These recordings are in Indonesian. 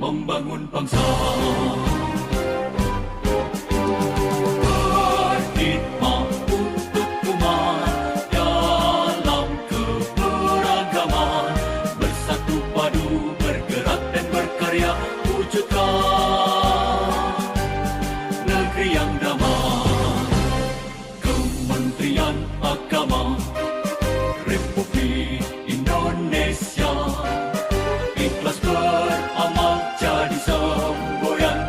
membangun bangsa. Berkhidmat untuk umat dalam keberagaman, bersatu padu bergerak dan berkarya, wujudkan negeri yang damai. Kementerian Agama Republik Indonesia ikhlas beramal jadi semboyan,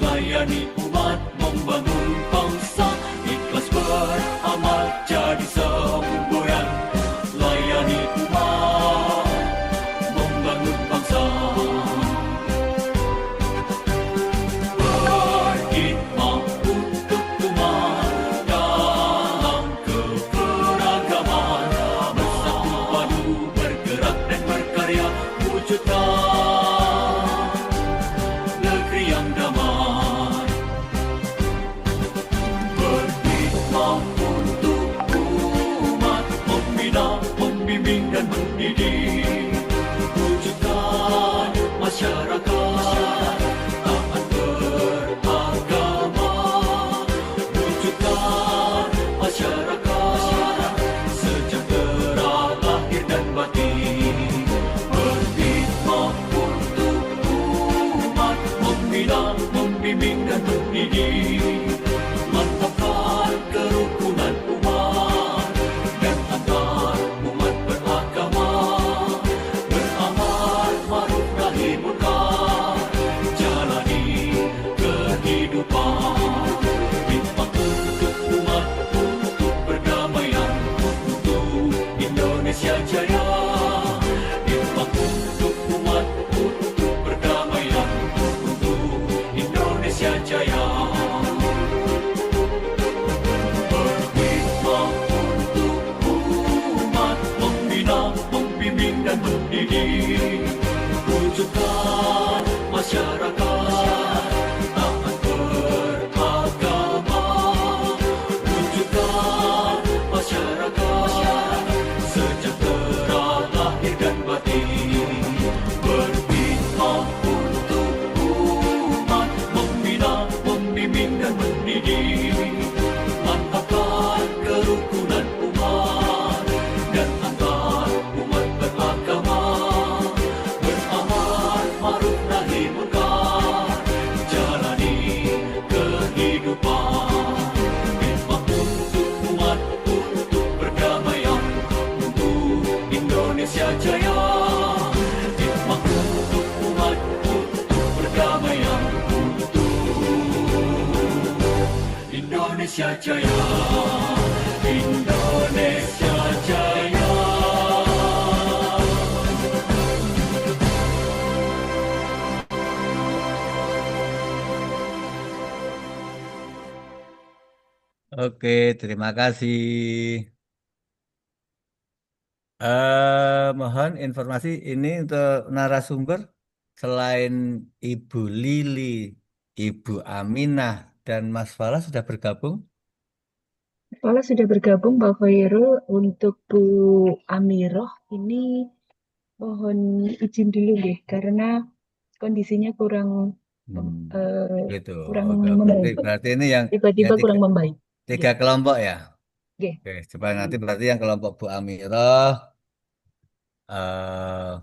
layani umat membangun bangsa. Ikhlas beramal jadi semboyan, layani umat membangun bangsa. Berkhidmat untuk umat dalam keberagaman, bersatu padu bergerak dan berkarya, wujudkan negeri yang damai. Berkhidmat untuk umat, membina, membimbing dan mendidik, wujudkan masyarakat taat beragama, wujudkan masyarakat sejahtera lahir dan batin. Berkhidmat untuk umat, membina, membimbing dan mendidik, mantapkan kerukunan umat dan antar umat beragama, beramal ma'ruf nahi munkar, jalani kehidupan. Khidmat untuk umat, untuk perdamaian, untuk Indonesia Jaya. Khidmat untuk umat, untuk perdamaian, untuk Indonesia Jaya. Berkhidmat untuk umat, membina, membimbing dan mendidik, wujudkan masyarakat taat beragama, wujudkan masyarakat sejahtera lahir dan batin. Berkhidmat untuk umat, membina, membimbing dan mendidik, mantapkan kerukunan umat dan antar umat beragama, beramal ma'ruf nahi munkar, jalani kehidupan. Khidmat untuk umat, untuk perdamaian, untuk Indonesia Jaya. Khidmat untuk umat, untuk perdamaian, untuk Indonesia Jaya. Indonesia Jaya. Oke, terima kasih. Mohon informasi ini untuk narasumber selain Ibu Lili, Ibu Aminah, dan Mas Fala sudah bergabung. Kalau sudah bergabung Pak Khairul, untuk Bu Amiroh ini mohon izin dulu deh, karena kondisinya kurang Hmm, gitu. kurang Oke, membaik. berarti ini yang Tiba-tiba tiga, kurang membaik. tiga Nggih, kelompok ya. nggih, Oke, coba nanti berarti yang kelompok Bu Amirah eh,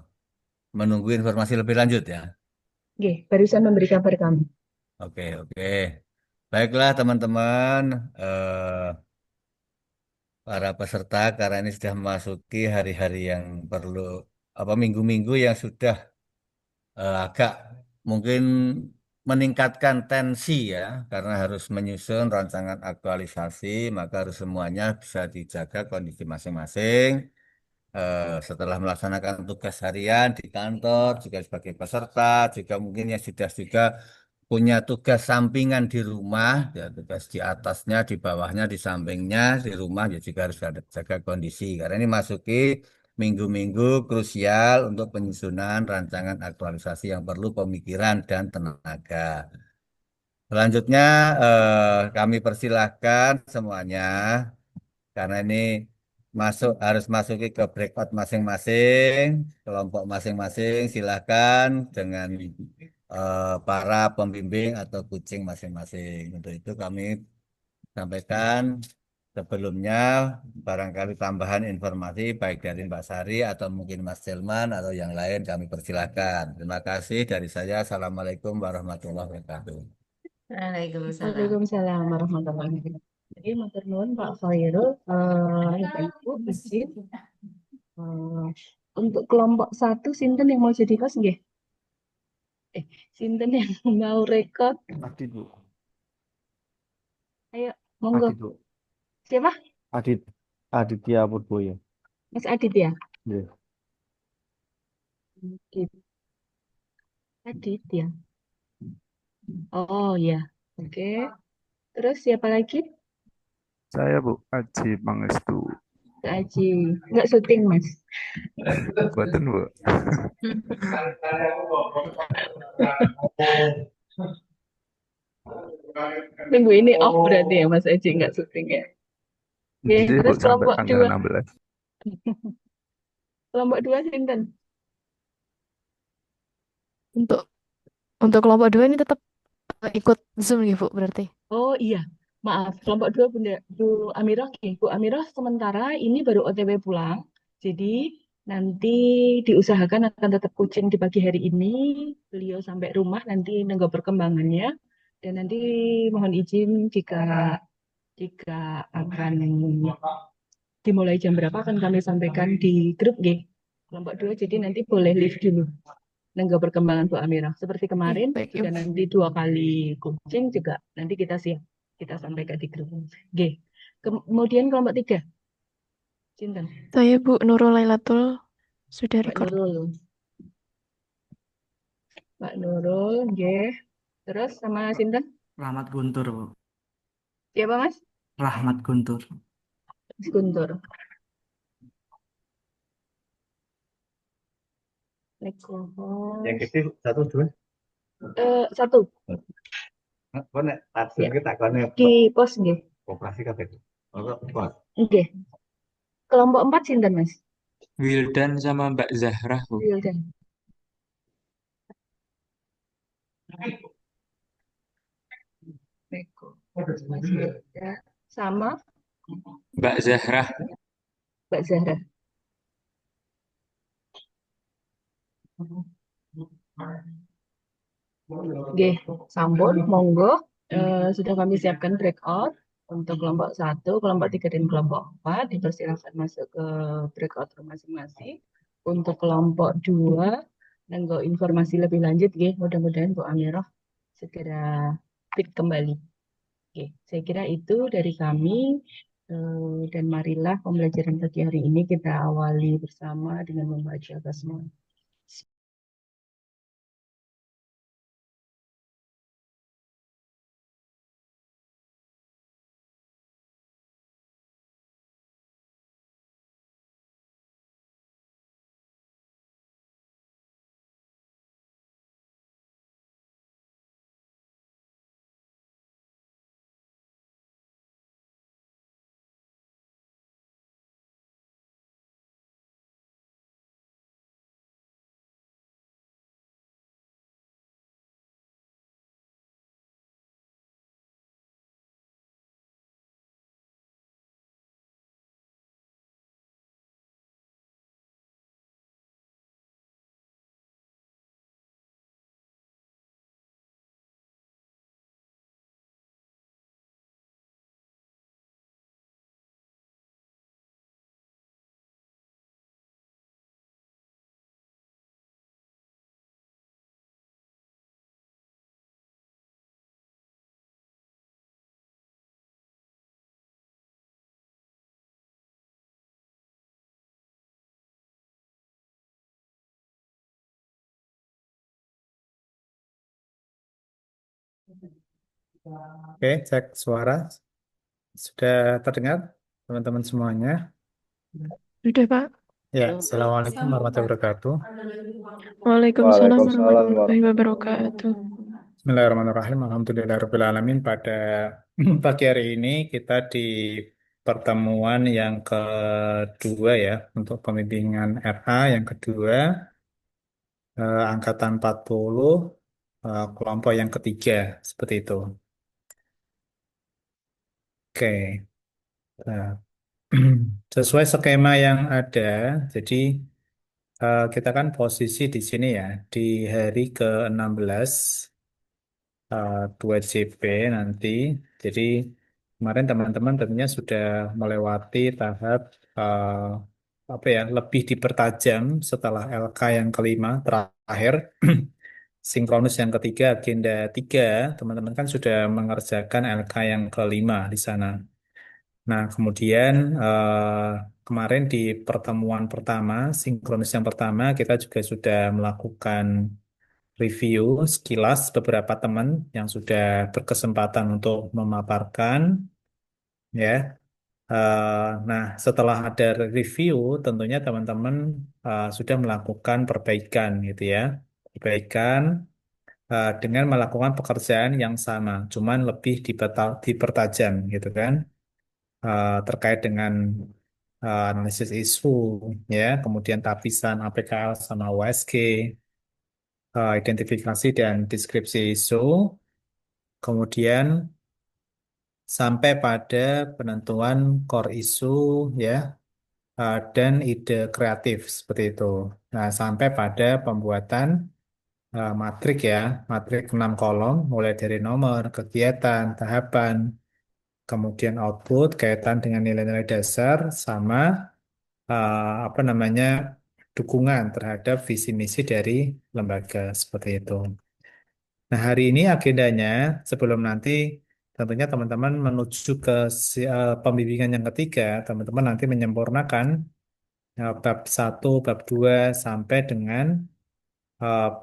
menunggu informasi lebih lanjut ya. nggih, barusan memberi kabar kami. Oke, oke. Baiklah teman-teman, para peserta karena ini sudah memasuki hari-hari yang perlu apa minggu-minggu yang sudah agak mungkin meningkatkan tensi ya karena harus menyusun rancangan aktualisasi maka harus semuanya bisa dijaga kondisi masing-masing. Setelah melaksanakan tugas harian di kantor juga sebagai peserta juga mungkin yang sudah juga punya tugas sampingan di rumah ya tugas di atasnya di bawahnya di sampingnya di rumah ya juga harus ada jaga kondisi karena ini masuki minggu-minggu krusial untuk penyusunan rancangan aktualisasi yang perlu pemikiran dan tenaga. Selanjutnya kami persilahkan semuanya karena ini harus masuki ke breakout masing-masing, kelompok masing-masing. Silahkan dengan para pembimbing atau coaching masing-masing. Untuk itu kami sampaikan sebelumnya barangkali tambahan informasi baik dari Mbak Sari atau mungkin Mas Jelman atau yang lain kami persilahkan. Terima kasih dari saya. Assalamualaikum warahmatullahi wabarakatuh. Waalaikumsalam. Waalaikumsalam warahmatullahi wabarakatuh. Jadi matur nuwun Pak Khairul, Ibu izin eh, untuk kelompok satu sinten yang mau jadi host nggih? Sinten yang mau rekod? Adit, Bu. Ayo, monggo. Adit, Bu. Siapa? Adit. Aditya Purboyo. Mas Adit ya? Iya. Adit. Adit ya. Oh ya. Oke. Terus siapa lagi? Saya Bu Aji Pangestu. Kak Aji. Nggak syuting, Mas. Buatan Bu. Minggu ini off berarti ya Mas Aji nggak syuting ya. Oke, Jadi Bu terus sampai kelompok tanggal dua. 16. Kelompok dua sinten? Untuk untuk kelompok 2 ini tetap ikut Zoom nih Bu berarti. Oh iya, maaf. Kelompok dua Bunda Bu Amirah. Oke, Bu Amirah sementara ini baru OTW pulang. Jadi nanti diusahakan akan tetap coaching di pagi hari ini. Beliau sampai rumah nanti nunggu perkembangannya. Dan nanti mohon izin jika akan dimulai jam berapa akan kami sampaikan di grup G. Kelompok dua. Jadi nanti boleh live dulu. Nunggu perkembangan Bu Amirah. Seperti kemarin Baik, sudah Ibu. nanti 2 kali coaching juga nanti kita siap kita sampaikan di grup. G. Kemudian kelompok 3. Sinten? Saya Bu Nurul Lailatul sudah Mbak record. Nurul. Mbak Nurul, G. Terus sama Sinten? Rahmat Guntur, Bu. Siapa Mas? Rahmat Guntur. Mas Guntur. Yang kecil satu dua. Satu. Kau nek langsung Ya. kita kau nek Di pos nggih. operasi kabeh. Oh, bos. Nggih. Kelompok 4 Sinten Mas? Wildan sama Mbak Zahra, Bu. Wildan. Beko. Mas Wildan. Sama Mbak Zahra. Mbak Zahra. Oke, sampun, monggo. Sudah kami siapkan breakout untuk kelompok 1, kelompok 3, dan kelompok 4. Dipersilakan masuk ke breakout room masing-masing. Untuk kelompok 2, nunggu informasi lebih lanjut, mudah-mudahan Bu Amirah segera fit kembali. Oke, saya kira itu dari kami. Dan marilah pembelajaran pagi hari ini kita awali bersama dengan membaca basmalah. Oke, cek suara. Sudah terdengar, teman-teman semuanya? Sudah Pak. Ya, Assalamualaikum warahmatullahi wabarakatuh. Waalaikumsalam Waalaikumsalam warahmatullahi wabarakatuh. Bismillahirrahmanirrahim. Alhamdulillahirrahmanirrahim. Pada pagi hari ini kita di pertemuan yang kedua ya, untuk pembimbingan RA yang kedua, angkatan 40, kelompok yang ketiga seperti itu. Oke. Nah, sesuai skema yang ada, jadi kita kan posisi di sini ya, di hari ke-16 2JP nanti. Jadi kemarin teman-teman tentunya sudah melewati tahap apa ya, lebih dipertajam setelah LK yang kelima terakhir. Sinkronus yang ketiga, agenda 3, teman-teman kan sudah mengerjakan LK yang kelima di sana. Nah, kemudian kemarin di pertemuan pertama, sinkronus yang pertama, kita juga sudah melakukan review sekilas beberapa teman yang sudah berkesempatan untuk memaparkan, ya. Nah, setelah ada review, tentunya teman-teman sudah melakukan perbaikan, gitu ya. Perbaikan dengan melakukan pekerjaan yang sama, cuman lebih dipertajam, gitu kan. Terkait dengan analisis isu, ya, kemudian tapisan APKL sama USG, identifikasi dan deskripsi isu, kemudian sampai pada penentuan core isu, ya, dan ide kreatif seperti itu. Nah, sampai pada pembuatan matrik ya, matrik 6 kolom, mulai dari nomor, kegiatan, tahapan, kemudian output, kaitan dengan nilai-nilai dasar, sama apa namanya, dukungan terhadap visi misi dari lembaga seperti itu. Nah, hari ini agendanya sebelum nanti tentunya teman-teman menuju ke pembimbingan yang ketiga, teman-teman nanti menyempurnakan bab 1, bab 2 sampai dengan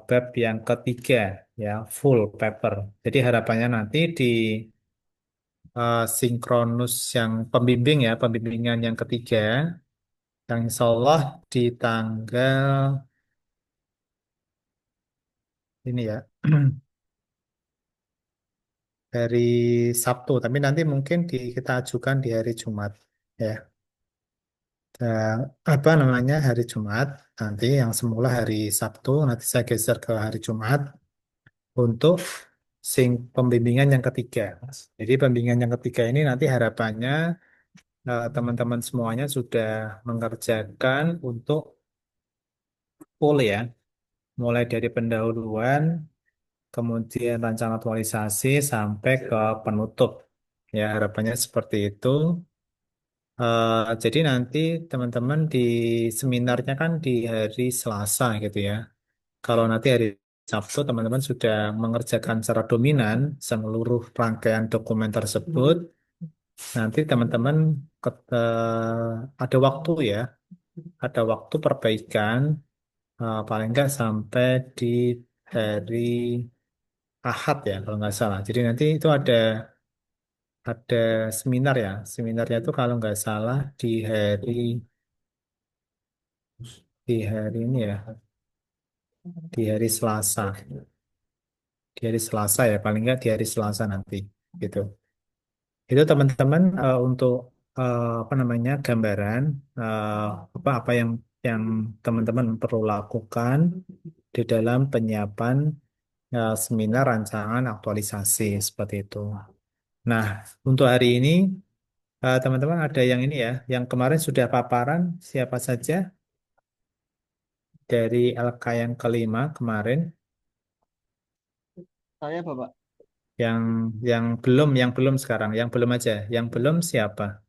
bab yang ketiga, ya, full paper. Jadi harapannya nanti di sinkronus yang pembimbing ya, pembimbingan yang ketiga, yang insya Allah di tanggal ini ya, dari Sabtu, tapi nanti mungkin kita ajukan di hari Jumat, ya. Dan apa namanya, hari Jumat nanti yang semula hari Sabtu, nanti saya geser ke hari Jumat untuk pembimbingan yang ketiga. Jadi pembimbingan yang ketiga ini nanti harapannya teman-teman semuanya sudah mengerjakan untuk full ya, mulai dari pendahuluan, kemudian rancangan aktualisasi sampai ke penutup. Ya, harapannya seperti itu. Jadi nanti teman-teman di seminarnya kan di hari Selasa gitu ya. Kalau nanti hari Sabtu teman-teman sudah mengerjakan secara dominan seluruh rangkaian dokumen tersebut, nanti teman-teman ada waktu ya, ada waktu perbaikan paling nggak sampai di hari Ahad ya kalau nggak salah. Jadi nanti itu ada seminar ya. Seminarnya itu kalau nggak salah di hari ini ya, di hari Selasa. Di hari Selasa ya, paling nggak di hari Selasa nanti gitu. Itu teman-teman untuk apa namanya, gambaran eh, apa yang teman-teman perlu lakukan di dalam penyiapan seminar rancangan aktualisasi seperti itu. Nah, untuk hari ini teman-teman ada yang ini ya, yang kemarin sudah paparan siapa saja dari LK yang kelima kemarin, Saya Bapak. yang yang belum sekarang, yang belum aja, yang belum siapa?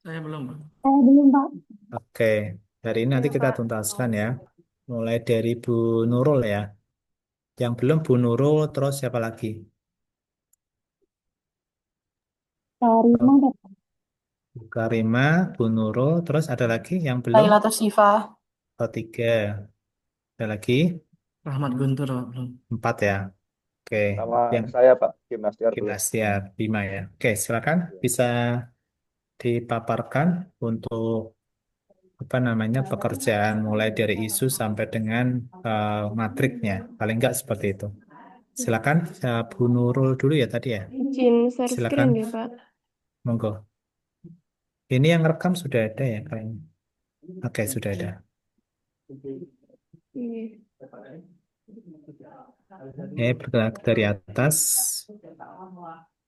Saya belum, Pak. Oke, hari ini nanti kita tuntaskan ya, mulai dari Bu Nurul ya, yang belum Bu Nurul, terus siapa lagi? Karima Bapak. Bu Karima, Bu Nurul, terus ada lagi yang belum? Laila Sifa. Oh, tiga, ada lagi Rahmat Guntur, Pak. Belum. 4 ya. Oke, Sama yang saya Pak, Gimnastiar belum. Gimnastiar 5 ya. Oke, silakan bisa dipaparkan untuk apa namanya, pekerjaan mulai dari isu sampai dengan matriknya, paling enggak seperti itu. Silakan Bu Nurul dulu ya tadi ya. Izin share Silakan, screen ya Pak. monggo. Ini yang rekam sudah ada ya kayaknya. Oke, sudah ada. Iya. Bergerak dari atas.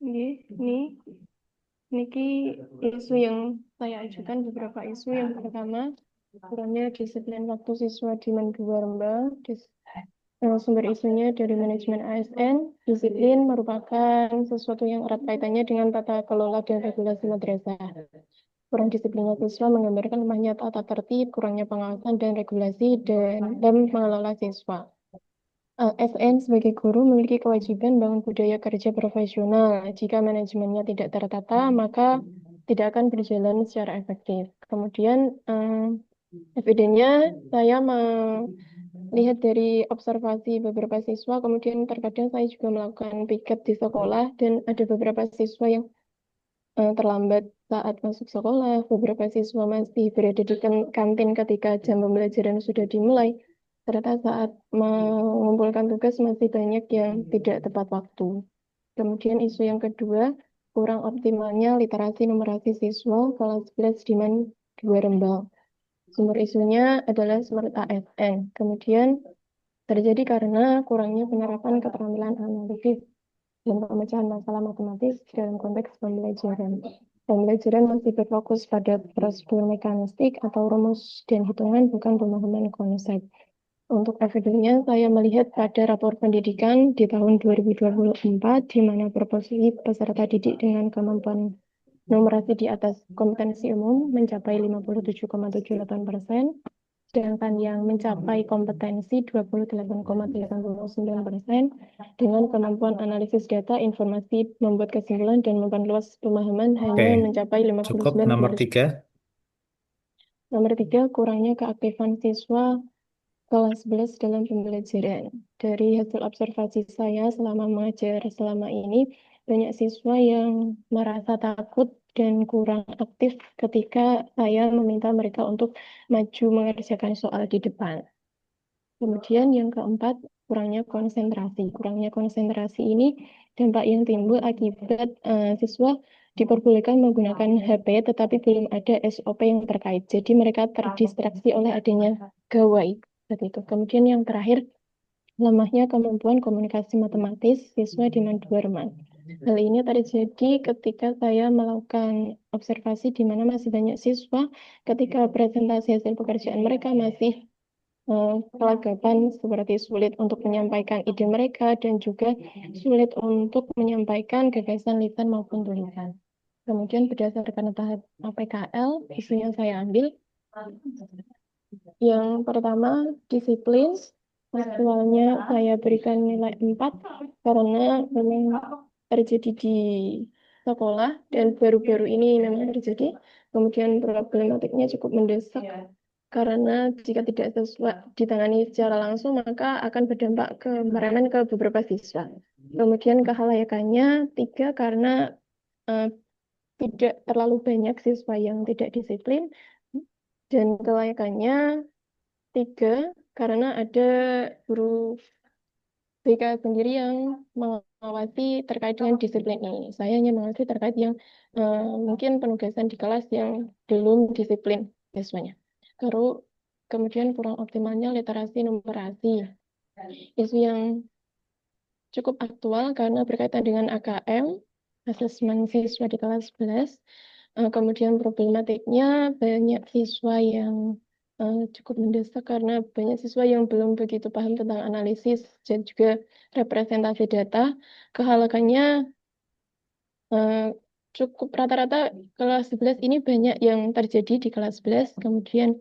Nggih, niki isu yang saya ajukan beberapa isu. Yang pertama, kurangnya disiplin waktu siswa di Mandua Rembang. Sumber isunya dari manajemen ASN. Disiplin merupakan sesuatu yang erat kaitannya dengan tata kelola dan regulasi madrasah. Kurang disiplinnya siswa menggambarkan lemahnya tata tertib, kurangnya pengawasan dan regulasi dalam mengelola siswa. ASN sebagai guru memiliki kewajiban bangun budaya kerja profesional. Jika manajemennya tidak tertata, maka tidak akan berjalan secara efektif. Kemudian, evidennya saya melihat dari observasi beberapa siswa, kemudian terkadang saya juga melakukan piket di sekolah, dan ada beberapa siswa yang terlambat saat masuk sekolah, beberapa siswa masih berada di kantin ketika jam pembelajaran sudah dimulai, ternyata saat mengumpulkan tugas masih banyak yang tidak tepat waktu. Kemudian isu yang kedua, kurang optimalnya literasi numerasi siswa kelas 11 di Mandua Rembang. Sumber isunya adalah sumber ASN. Kemudian terjadi karena kurangnya penerapan keterampilan analisis dan pemecahan masalah matematis dalam konteks pembelajaran. Pembelajaran masih berfokus pada prosedur mekanistik atau rumus dan hitungan, bukan pemahaman konsep. Untuk evidensinya, saya melihat pada rapor pendidikan di tahun 2024, di mana proporsi peserta didik dengan kemampuan numerasi di atas kompetensi umum mencapai 57,78%, sedangkan yang mencapai kompetensi 28,89% dengan kemampuan analisis data, informasi, membuat kesimpulan, dan memperluas pemahaman hanya Oke, mencapai cukup. Nomor 59%. 3. Nomor 3, kurangnya keaktifan siswa kelas 11 dalam pembelajaran. Dari hasil observasi saya selama mengajar selama ini, banyak siswa yang merasa takut dan kurang aktif ketika saya meminta mereka untuk maju mengerjakan soal di depan. Kemudian yang keempat, kurangnya konsentrasi. Kurangnya konsentrasi ini dampak yang timbul akibat siswa diperbolehkan menggunakan HP, tetapi belum ada SOP yang terkait. Jadi mereka terdistraksi oleh adanya gawai. Seperti itu. Kemudian yang terakhir, lemahnya kemampuan komunikasi matematis siswa di Mandua Rembang. Hal ini terjadi ketika saya melakukan observasi di mana masih banyak siswa ketika presentasi hasil pekerjaan mereka masih kelagapan, seperti sulit untuk menyampaikan ide mereka dan juga sulit untuk menyampaikan gagasan lisan maupun tulisan. Kemudian berdasarkan tahap APKL, isu yang saya ambil, yang pertama disiplin, aktualnya saya berikan nilai 4 karena memang terjadi di sekolah dan baru-baru ini memang terjadi. Kemudian problematiknya cukup mendesak karena jika tidak sesuai ditangani secara langsung maka akan berdampak ke meremen ke beberapa siswa. Kemudian kehalayakannya 3 karena tidak terlalu banyak siswa yang tidak disiplin, dan kelayakannya 3 karena ada guru BK sendiri yang mengawasi terkait dengan disiplin ini. Saya hanya mengawasi terkait yang mungkin penugasan di kelas yang belum disiplin siswanya. Kemudian kurang optimalnya literasi numerasi. Isu yang cukup aktual karena berkaitan dengan AKM, asesmen siswa di kelas 11. Kemudian problematiknya banyak siswa yang cukup mendesak karena banyak siswa yang belum begitu paham tentang analisis dan juga representasi data. Kehalakannya cukup rata-rata kelas 11 ini banyak yang terjadi di kelas 11, kemudian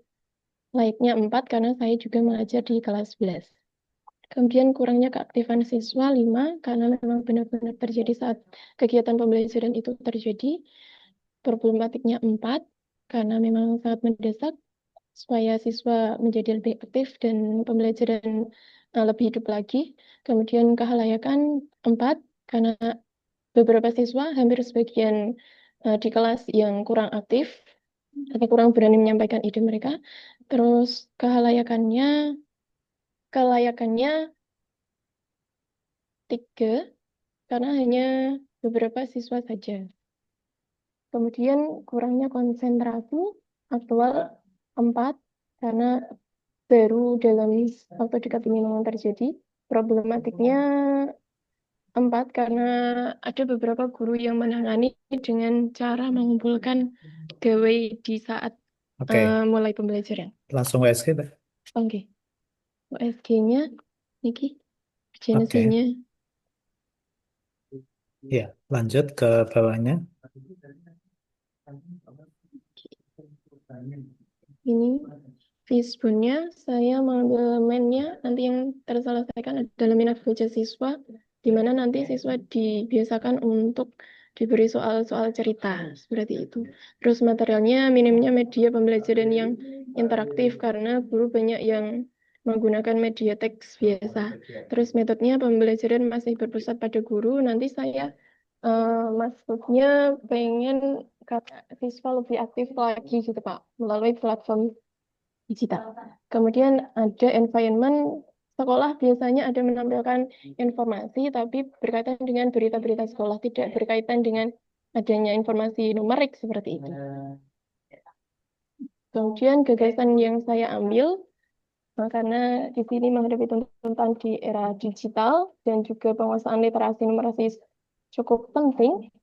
layaknya 4 karena saya juga mengajar di kelas 11. Kemudian kurangnya keaktifan siswa 5 karena memang benar-benar terjadi saat kegiatan pembelajaran itu terjadi. Problematiknya 4 karena memang sangat mendesak supaya siswa menjadi lebih aktif dan pembelajaran lebih hidup lagi. Kemudian kehalayakan 4 karena beberapa siswa, hampir sebagian di kelas yang kurang aktif atau kurang berani menyampaikan ide mereka. Terus kelayakannya 3 karena hanya beberapa siswa saja. Kemudian kurangnya konsentrasi aktual 4 karena baru dalam waktu dekat ini memang terjadi. problematiknya 4 karena ada beberapa guru yang menangani dengan cara mengumpulkan gawe di saat Oke, mulai pembelajaran. langsung USG, Pak. Oke, USG-nya, niki, Oke, urgensinya. ya, lanjut ke bawahnya. Ini Fishbone-nya saya mengambil mainnya nanti yang terselesaikan adalah minat baca siswa, di mana nanti siswa dibiasakan untuk diberi soal-soal cerita seperti itu. Terus materialnya minimnya media pembelajaran yang interaktif karena guru banyak yang menggunakan media teks biasa. Terus metodenya pembelajaran masih berpusat pada guru. Nanti saya maksudnya pengen kata siswa lebih aktif lagi gitu Pak melalui platform digital. Kemudian ada environment sekolah biasanya ada menampilkan informasi tapi berkaitan dengan berita-berita sekolah, tidak berkaitan dengan adanya informasi numerik seperti itu. Kemudian gagasan yang saya ambil karena di sini menghadapi tuntutan di era digital dan juga penguasaan literasi numerasi cukup penting,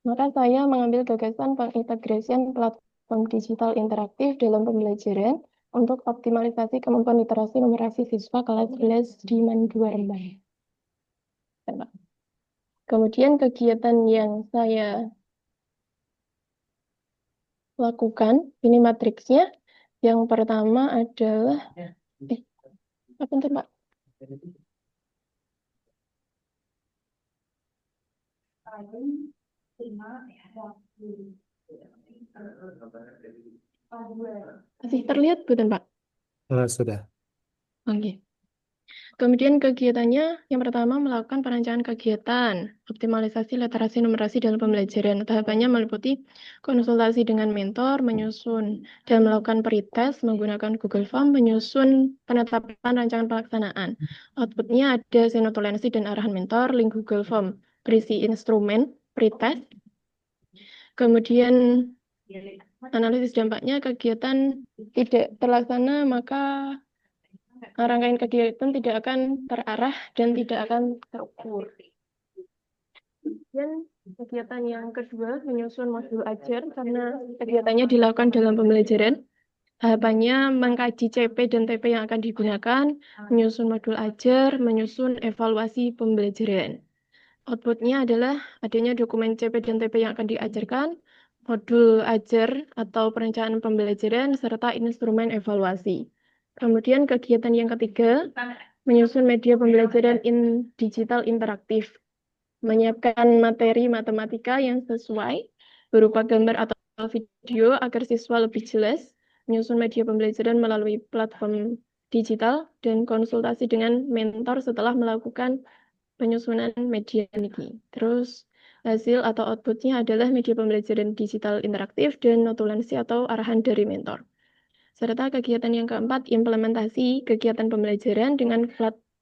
maka saya mengambil gagasan pengintegrasian platform digital interaktif dalam pembelajaran untuk optimalisasi kemampuan literasi numerasi siswa kelas 11 di Mandua Rembang. Kemudian kegiatan yang saya lakukan, ini matriksnya. Yang pertama adalah, apa bentar, Pak? Masih terlihat, bukan, Pak? Sudah. Oke. Kemudian kegiatannya yang pertama melakukan perancangan kegiatan, optimalisasi literasi numerasi dalam pembelajaran. Tahapannya meliputi konsultasi dengan mentor, menyusun dan melakukan pretest menggunakan Google Form, menyusun penetapan rancangan pelaksanaan. Outputnya ada senotulensi dan arahan mentor, link Google Form, berisi instrumen, pretest. Kemudian analisis dampaknya kegiatan tidak terlaksana, maka rangkaian kegiatan tidak akan terarah dan tidak akan terukur. Dan kegiatan yang kedua menyusun modul ajar karena kegiatannya dilakukan dalam pembelajaran. Tahapannya mengkaji CP dan TP yang akan digunakan, menyusun modul ajar, menyusun evaluasi pembelajaran. Outputnya adalah adanya dokumen CP dan TP yang akan diajarkan, modul ajar atau perencanaan pembelajaran, serta instrumen evaluasi. Kemudian kegiatan yang ketiga, menyusun media pembelajaran digital interaktif, menyiapkan materi matematika yang sesuai, berupa gambar atau video agar siswa lebih jelas, menyusun media pembelajaran melalui platform digital, dan konsultasi dengan mentor setelah melakukan penyusunan media ini. Terus hasil atau outputnya adalah media pembelajaran digital interaktif dan notulensi atau arahan dari mentor. Serta kegiatan yang keempat, implementasi kegiatan pembelajaran dengan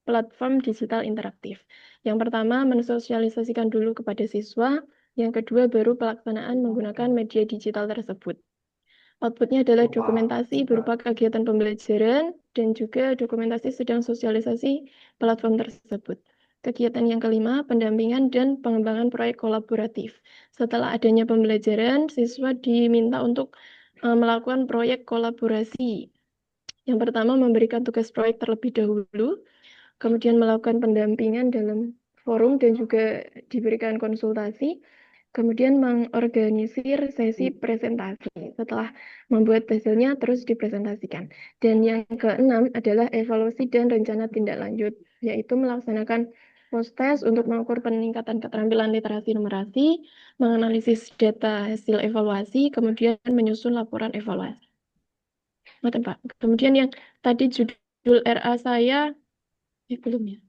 platform digital interaktif. Yang pertama, mensosialisasikan dulu kepada siswa. Yang kedua, baru pelaksanaan menggunakan media digital tersebut. Outputnya adalah dokumentasi berupa kegiatan pembelajaran dan juga dokumentasi sedang sosialisasi platform tersebut. Kegiatan yang kelima, pendampingan dan pengembangan proyek kolaboratif. Setelah adanya pembelajaran, siswa diminta untuk melakukan proyek kolaborasi. Yang pertama, memberikan tugas proyek terlebih dahulu, kemudian melakukan pendampingan dalam forum dan juga diberikan konsultasi, kemudian mengorganisir sesi presentasi. Setelah membuat hasilnya, terus dipresentasikan. Dan yang keenam adalah evaluasi dan rencana tindak lanjut, yaitu melaksanakan post-test untuk mengukur peningkatan keterampilan literasi numerasi, menganalisis data hasil evaluasi, kemudian menyusun laporan evaluasi. Pak. Kemudian yang tadi judul RA saya, belum ya?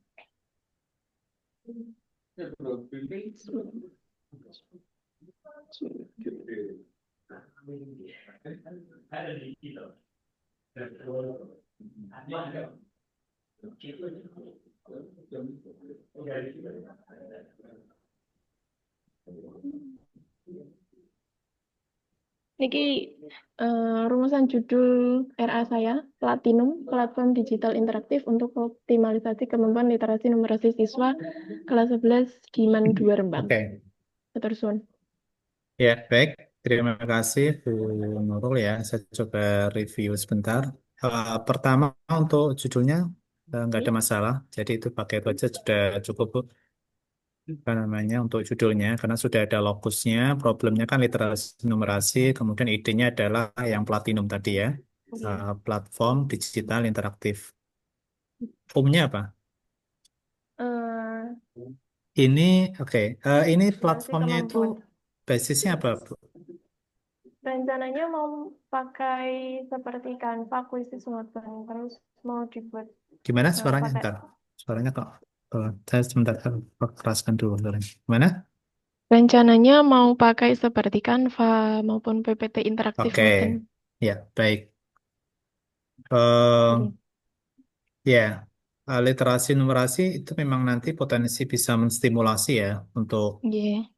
Niki rumusan judul RA saya, Platinum, Platform Digital Interaktif untuk Optimalisasi Kemampuan Literasi Numerasi Siswa kelas 11 di MAN 2 Rembang. Oke, Matur suwun. ya baik. Terima kasih Bu Nurul ya. Saya coba review sebentar. Pertama untuk judulnya nggak ada masalah. Jadi itu pakai itu aja sudah cukup Bu. Apa namanya untuk judulnya karena sudah ada lokusnya. Problemnya kan literasi numerasi. Kemudian idenya adalah yang platinum tadi ya. Platform digital interaktif. Umumnya apa? Eh, Ini oke. Ini Literasi platformnya itu kemampuan. basisnya apa Bu? Rencananya mau pakai seperti Canva, Quizzes, Notepad, terus mau dibuat Gimana suaranya pakai ntar? Suaranya kok saya sebentar keraskan dulu suaranya. Gimana? rencananya mau pakai seperti Canva maupun PPT interaktif Oke, ngoten. ya baik. Eh, Oke. ya, literasi numerasi itu memang nanti potensi bisa menstimulasi ya untuk Nggih.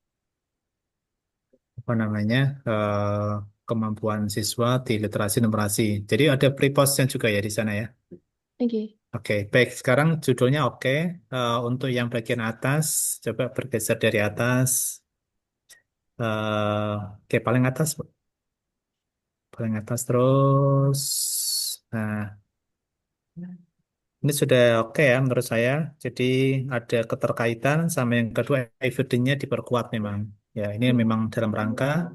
apa namanya kemampuan siswa di literasi numerasi. Jadi ada prepostnya juga ya di sana ya. Nggih. Oke, baik. Sekarang judulnya oke. Untuk yang bagian atas, coba bergeser dari atas. Oke, paling atas, Bu. Paling atas terus. Nah, ini sudah oke ya menurut saya. Jadi ada keterkaitan sama yang kedua, evidence-nya diperkuat memang. Ya, ini memang dalam rangka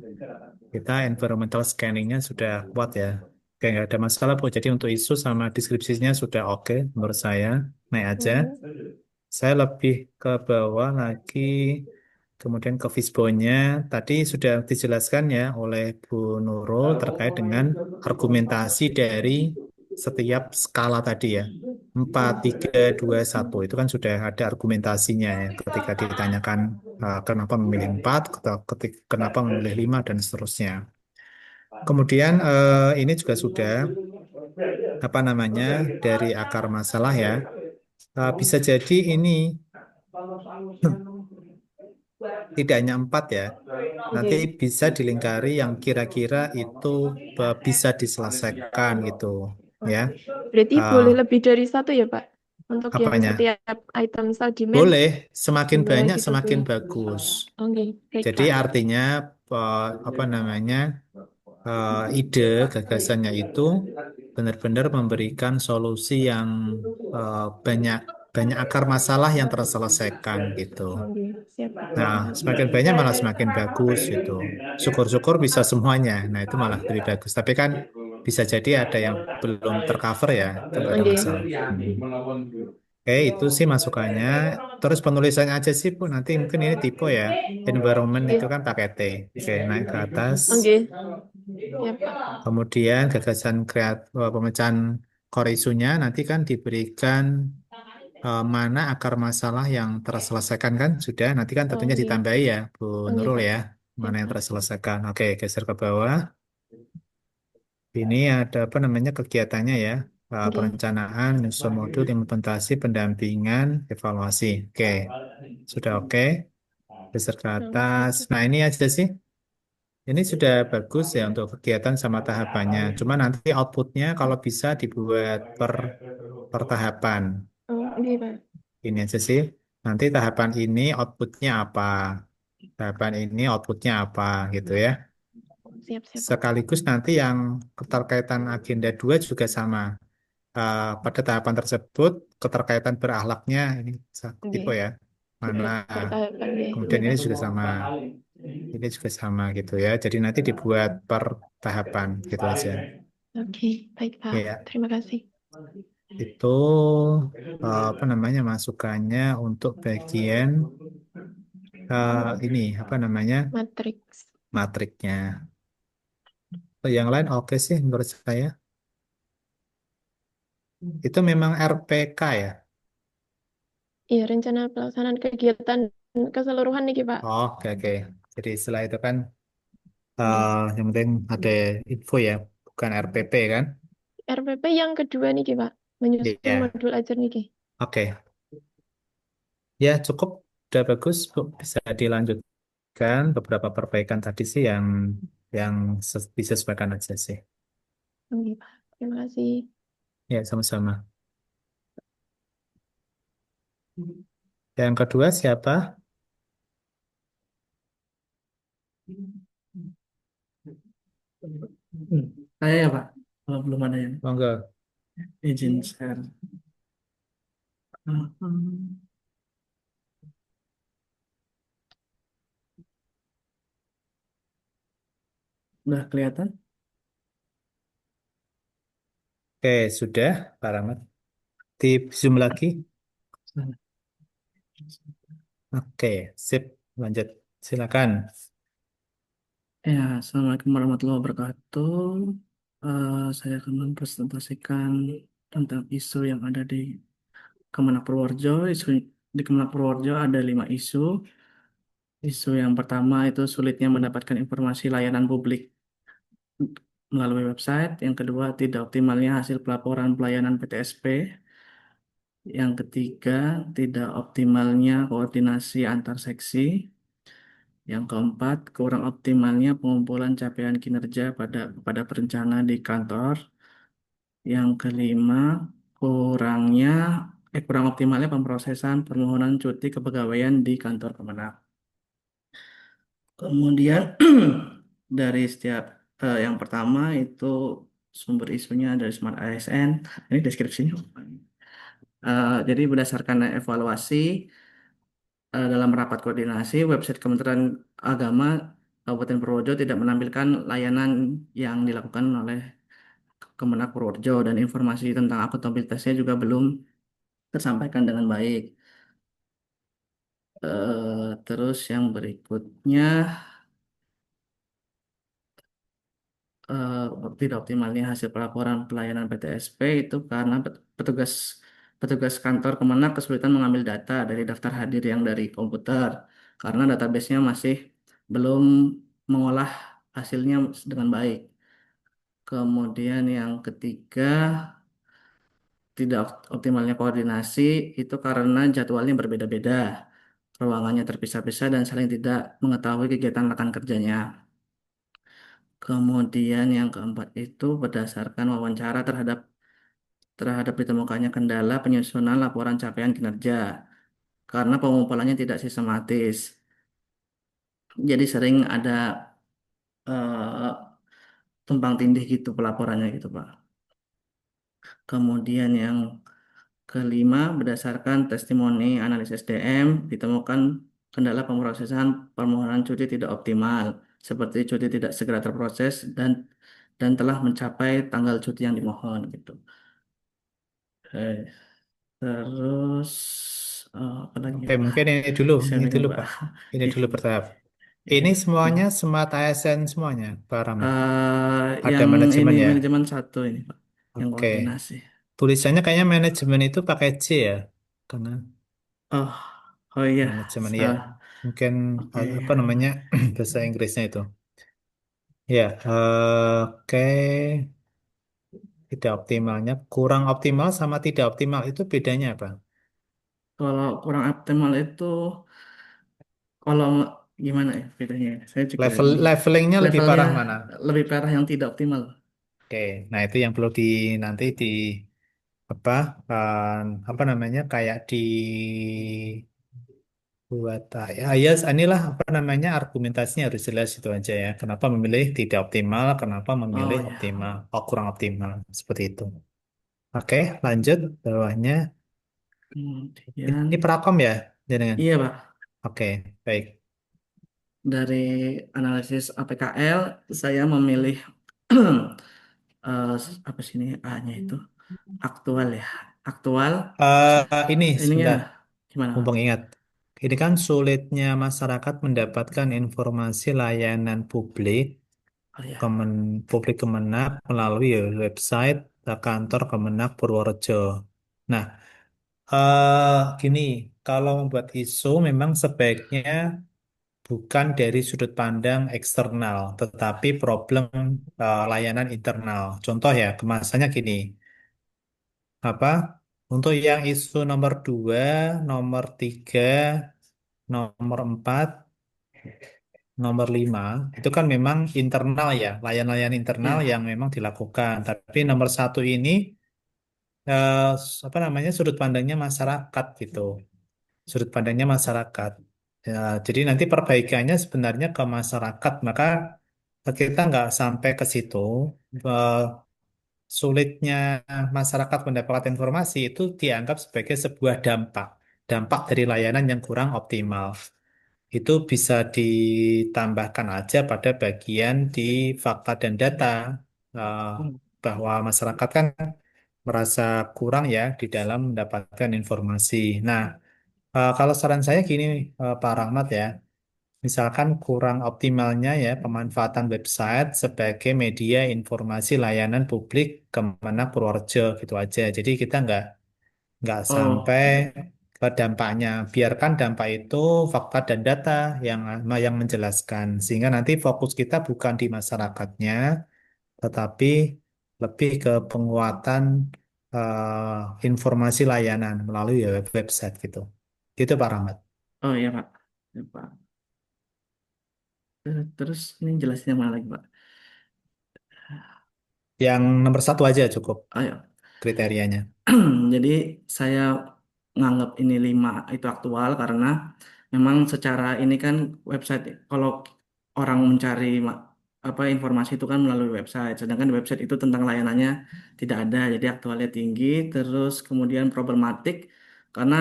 kita environmental scanning-nya sudah kuat ya. Oke, nggak ada masalah, Bu. Jadi untuk isu sama deskripsinya sudah oke menurut saya. Naik aja. Saya lebih ke bawah lagi, kemudian ke fishbone-nya. Tadi sudah dijelaskan ya oleh Bu Nurul terkait dengan argumentasi dari setiap skala tadi ya. 4, 3, 2, 1. Itu kan sudah ada argumentasinya ya. Ketika ditanyakan kenapa memilih 4, kenapa memilih 5, dan seterusnya. Kemudian ini juga sudah, apa namanya, dari akar masalah ya. Bisa jadi ini tidak hanya 4 ya. Nanti Nggih. bisa dilingkari yang kira-kira itu bisa diselesaikan gitu ya. Berarti Ah, boleh lebih dari satu ya, Pak? Untuk yang apanya? setiap item saldimen Boleh, semakin dua banyak gitu, Bu. semakin bagus. Oke, baik, Jadi Pak. artinya apa namanya ide gagasannya itu benar-benar memberikan solusi yang banyak banyak akar masalah yang terselesaikan gitu. Oke, siap. Nah, semakin banyak malah semakin bagus gitu. Syukur-syukur bisa semuanya. Nah, itu malah lebih bagus. Tapi kan bisa jadi ada yang belum tercover ya, itu nggak ada Oke. masalah. Oke, itu sih masukannya. Terus penulisannya aja sih, Bu. Nanti mungkin ini tipe ya. Environment itu kan pakai T. Oke, naik ke atas. Oke. Siap, Pak. Kemudian gagasan pemecahan core isunya nanti kan diberikan mana akar masalah yang terselesaikan kan sudah nanti kan tentunya Oke. ditambahi ya Bu Oke, Nurul Pak. ya mana yang terselesaikan. Oke, geser ke bawah. Ini ada apa namanya kegiatannya ya. Oke. Perencanaan, nyusun modul, implementasi, pendampingan, evaluasi. Oke, sudah oke. Geser ke atas. Nah ini aja sih. Ini sudah bagus ya untuk kegiatan sama tahapannya. Cuma nanti outputnya kalau bisa dibuat per tahapan. Oh, oke, Pak. Ini aja sih. Nanti tahapan ini outputnya apa? Tahapan ini outputnya apa gitu ya. Siap, siap, Pak. Sekaligus nanti yang keterkaitan agenda 2 juga sama. Pada tahapan tersebut keterkaitan berakhlaknya ini Oke. tipe ya. Mana Pertahapan deh. kemudian Iya, ini Pak. juga sama. Ini juga sama gitu ya. Jadi nanti dibuat per tahapan gitu aja. Oke, baik, Pak. Ya, Terima kasih. itu apa namanya masukannya untuk bagian ini apa namanya Matrix. matriknya. Yang lain oke sih menurut saya. Itu memang RPK ya. Iya, rencana pelaksanaan kegiatan keseluruhan nih, Pak. Oh, oke oke. Jadi setelah itu kan Oke. yang penting ada info ya, bukan RPP kan? RPP yang kedua nih, Pak. Menyusun Iya. modul ajar nih, Oke. Ya cukup, udah bagus Bu. Bisa dilanjutkan beberapa perbaikan tadi sih yang yang disesuaikan aja sih. Oke, Pak. Terima kasih. Ya, sama-sama. Yang kedua siapa? Saya ya Pak, kalau belum ada yang Monggo. izin share. Hmm, Udah kelihatan? Oke, sudah, Pak Rahmat. Di Zoom lagi. Oke, sip. Lanjut. Silakan. Ya, Assalamualaikum warahmatullahi wabarakatuh. Saya akan mempresentasikan tentang isu yang ada di Kemenak Purworejo. Isu di Kemenak Purworejo ada 5 isu. Isu yang pertama itu sulitnya mendapatkan informasi layanan publik melalui website. Yang kedua, tidak optimalnya hasil pelaporan pelayanan PTSP. Yang ketiga, tidak optimalnya koordinasi antar seksi. Yang keempat, kurang optimalnya pengumpulan capaian kinerja pada perencana di kantor. Yang kelima, kurangnya kurang optimalnya pemrosesan permohonan cuti kepegawaian di kantor Kemenak. Kemudian dari setiap yang pertama itu sumber isunya dari Smart ASN. Ini deskripsinya. Jadi berdasarkan evaluasi dalam rapat koordinasi, website Kementerian Agama Kabupaten Purworejo tidak menampilkan layanan yang dilakukan oleh Kemenak Purworejo dan informasi tentang akuntabilitasnya juga belum tersampaikan dengan baik. Terus yang berikutnya tidak optimalnya hasil pelaporan pelayanan PTSP itu karena petugas petugas kantor Kemenak kesulitan mengambil data dari daftar hadir yang dari komputer karena database-nya masih belum mengolah hasilnya dengan baik. Kemudian yang ketiga, tidak optimalnya koordinasi itu karena jadwalnya berbeda-beda, ruangannya terpisah-pisah dan saling tidak mengetahui kegiatan rekan kerjanya. Kemudian yang keempat itu berdasarkan wawancara terhadap ditemukannya kendala penyusunan laporan capaian kinerja karena pengumpulannya tidak sistematis. Jadi sering ada eh, tumpang tindih gitu pelaporannya gitu, Pak. Kemudian yang kelima, berdasarkan testimoni analis SDM, ditemukan kendala pemrosesan permohonan cuti tidak optimal, seperti cuti tidak segera terproses dan telah mencapai tanggal cuti yang dimohon gitu. Eh, Terus apa lagi Oke, ya, Pak? mungkin Saya ini bingung, dulu Pak. Pak. Ini Iya, dulu bertahap. iya. Ini semuanya Smart ASN semuanya, Pak Rahmat. Ada Yang ini manajemen ya. manajemen satu ini, Pak, yang Oke. koordinasi. Tulisannya kayaknya manajemen itu pakai C ya, karena Oh, oh iya, manajemen ya. salah. Mungkin Oke. apa namanya bahasa Inggrisnya itu. Ya, oke. Tidak optimalnya, kurang optimal sama tidak optimal itu bedanya apa? Kalau kurang optimal itu, kalau gimana ya bedanya? Saya juga ini Levelingnya lebih levelnya parah mana? lebih parah yang tidak optimal. Oke, nah itu yang perlu nanti di apa apa namanya kayak buat ya, ya inilah apa namanya argumentasinya harus jelas itu aja ya. Kenapa memilih tidak optimal? Kenapa memilih Oh ya, optimal? Oh kurang optimal seperti itu. Oke, lanjut bawahnya. kemudian Ini Prakom ya, jenengan. iya Pak, Oke, baik. dari analisis APKL saya memilih eh, apa sih ini A-nya itu aktual ya, aktual Ini ininya sebentar, gimana Pak? mumpung ingat. Ini kan sulitnya masyarakat mendapatkan informasi layanan publik Oh ya, Kemen, publik Kemenak melalui ya, website kantor Kemenak Purworejo. Nah, gini, kalau membuat isu memang sebaiknya bukan dari sudut pandang eksternal, tetapi problem layanan internal. Contoh ya, kemasannya gini, apa? Untuk yang isu nomor 2, nomor 3, nomor 4. nomor 5 itu kan memang internal ya, layanan internal Ya. yang memang dilakukan. Tapi nomor 1 ini eh, apa namanya sudut pandangnya masyarakat gitu, sudut pandangnya masyarakat. Ya, jadi nanti perbaikannya sebenarnya ke masyarakat, maka kita nggak sampai ke situ. Eh, Sulitnya masyarakat mendapatkan informasi itu dianggap sebagai sebuah dampak, dampak dari layanan yang kurang optimal. Itu bisa ditambahkan aja pada bagian di fakta dan data, eh, bahwa masyarakat kan merasa kurang ya di dalam mendapatkan informasi. Nah, kalau saran saya gini, Pak Rahmat ya, misalkan kurang optimalnya ya pemanfaatan website sebagai media informasi layanan publik Kemenak Purworejo gitu aja. Jadi kita nggak Oh, sampai ke dampaknya. Biarkan dampak itu fakta dan data yang menjelaskan. Sehingga nanti fokus kita bukan di masyarakatnya, tetapi lebih ke penguatan informasi layanan melalui ya website gitu. Gitu Pak Rahmat. oh ya Pak. Ya, Pak. Terus ini jelasin yang mana lagi Pak? Yang nomor 1 aja cukup Ayo. kriterianya. Jadi saya nganggap ini 5 itu aktual karena memang secara ini kan website kalau orang mencari apa informasi itu kan melalui website, sedangkan website itu tentang layanannya tidak ada, jadi aktualnya tinggi, terus kemudian problematik karena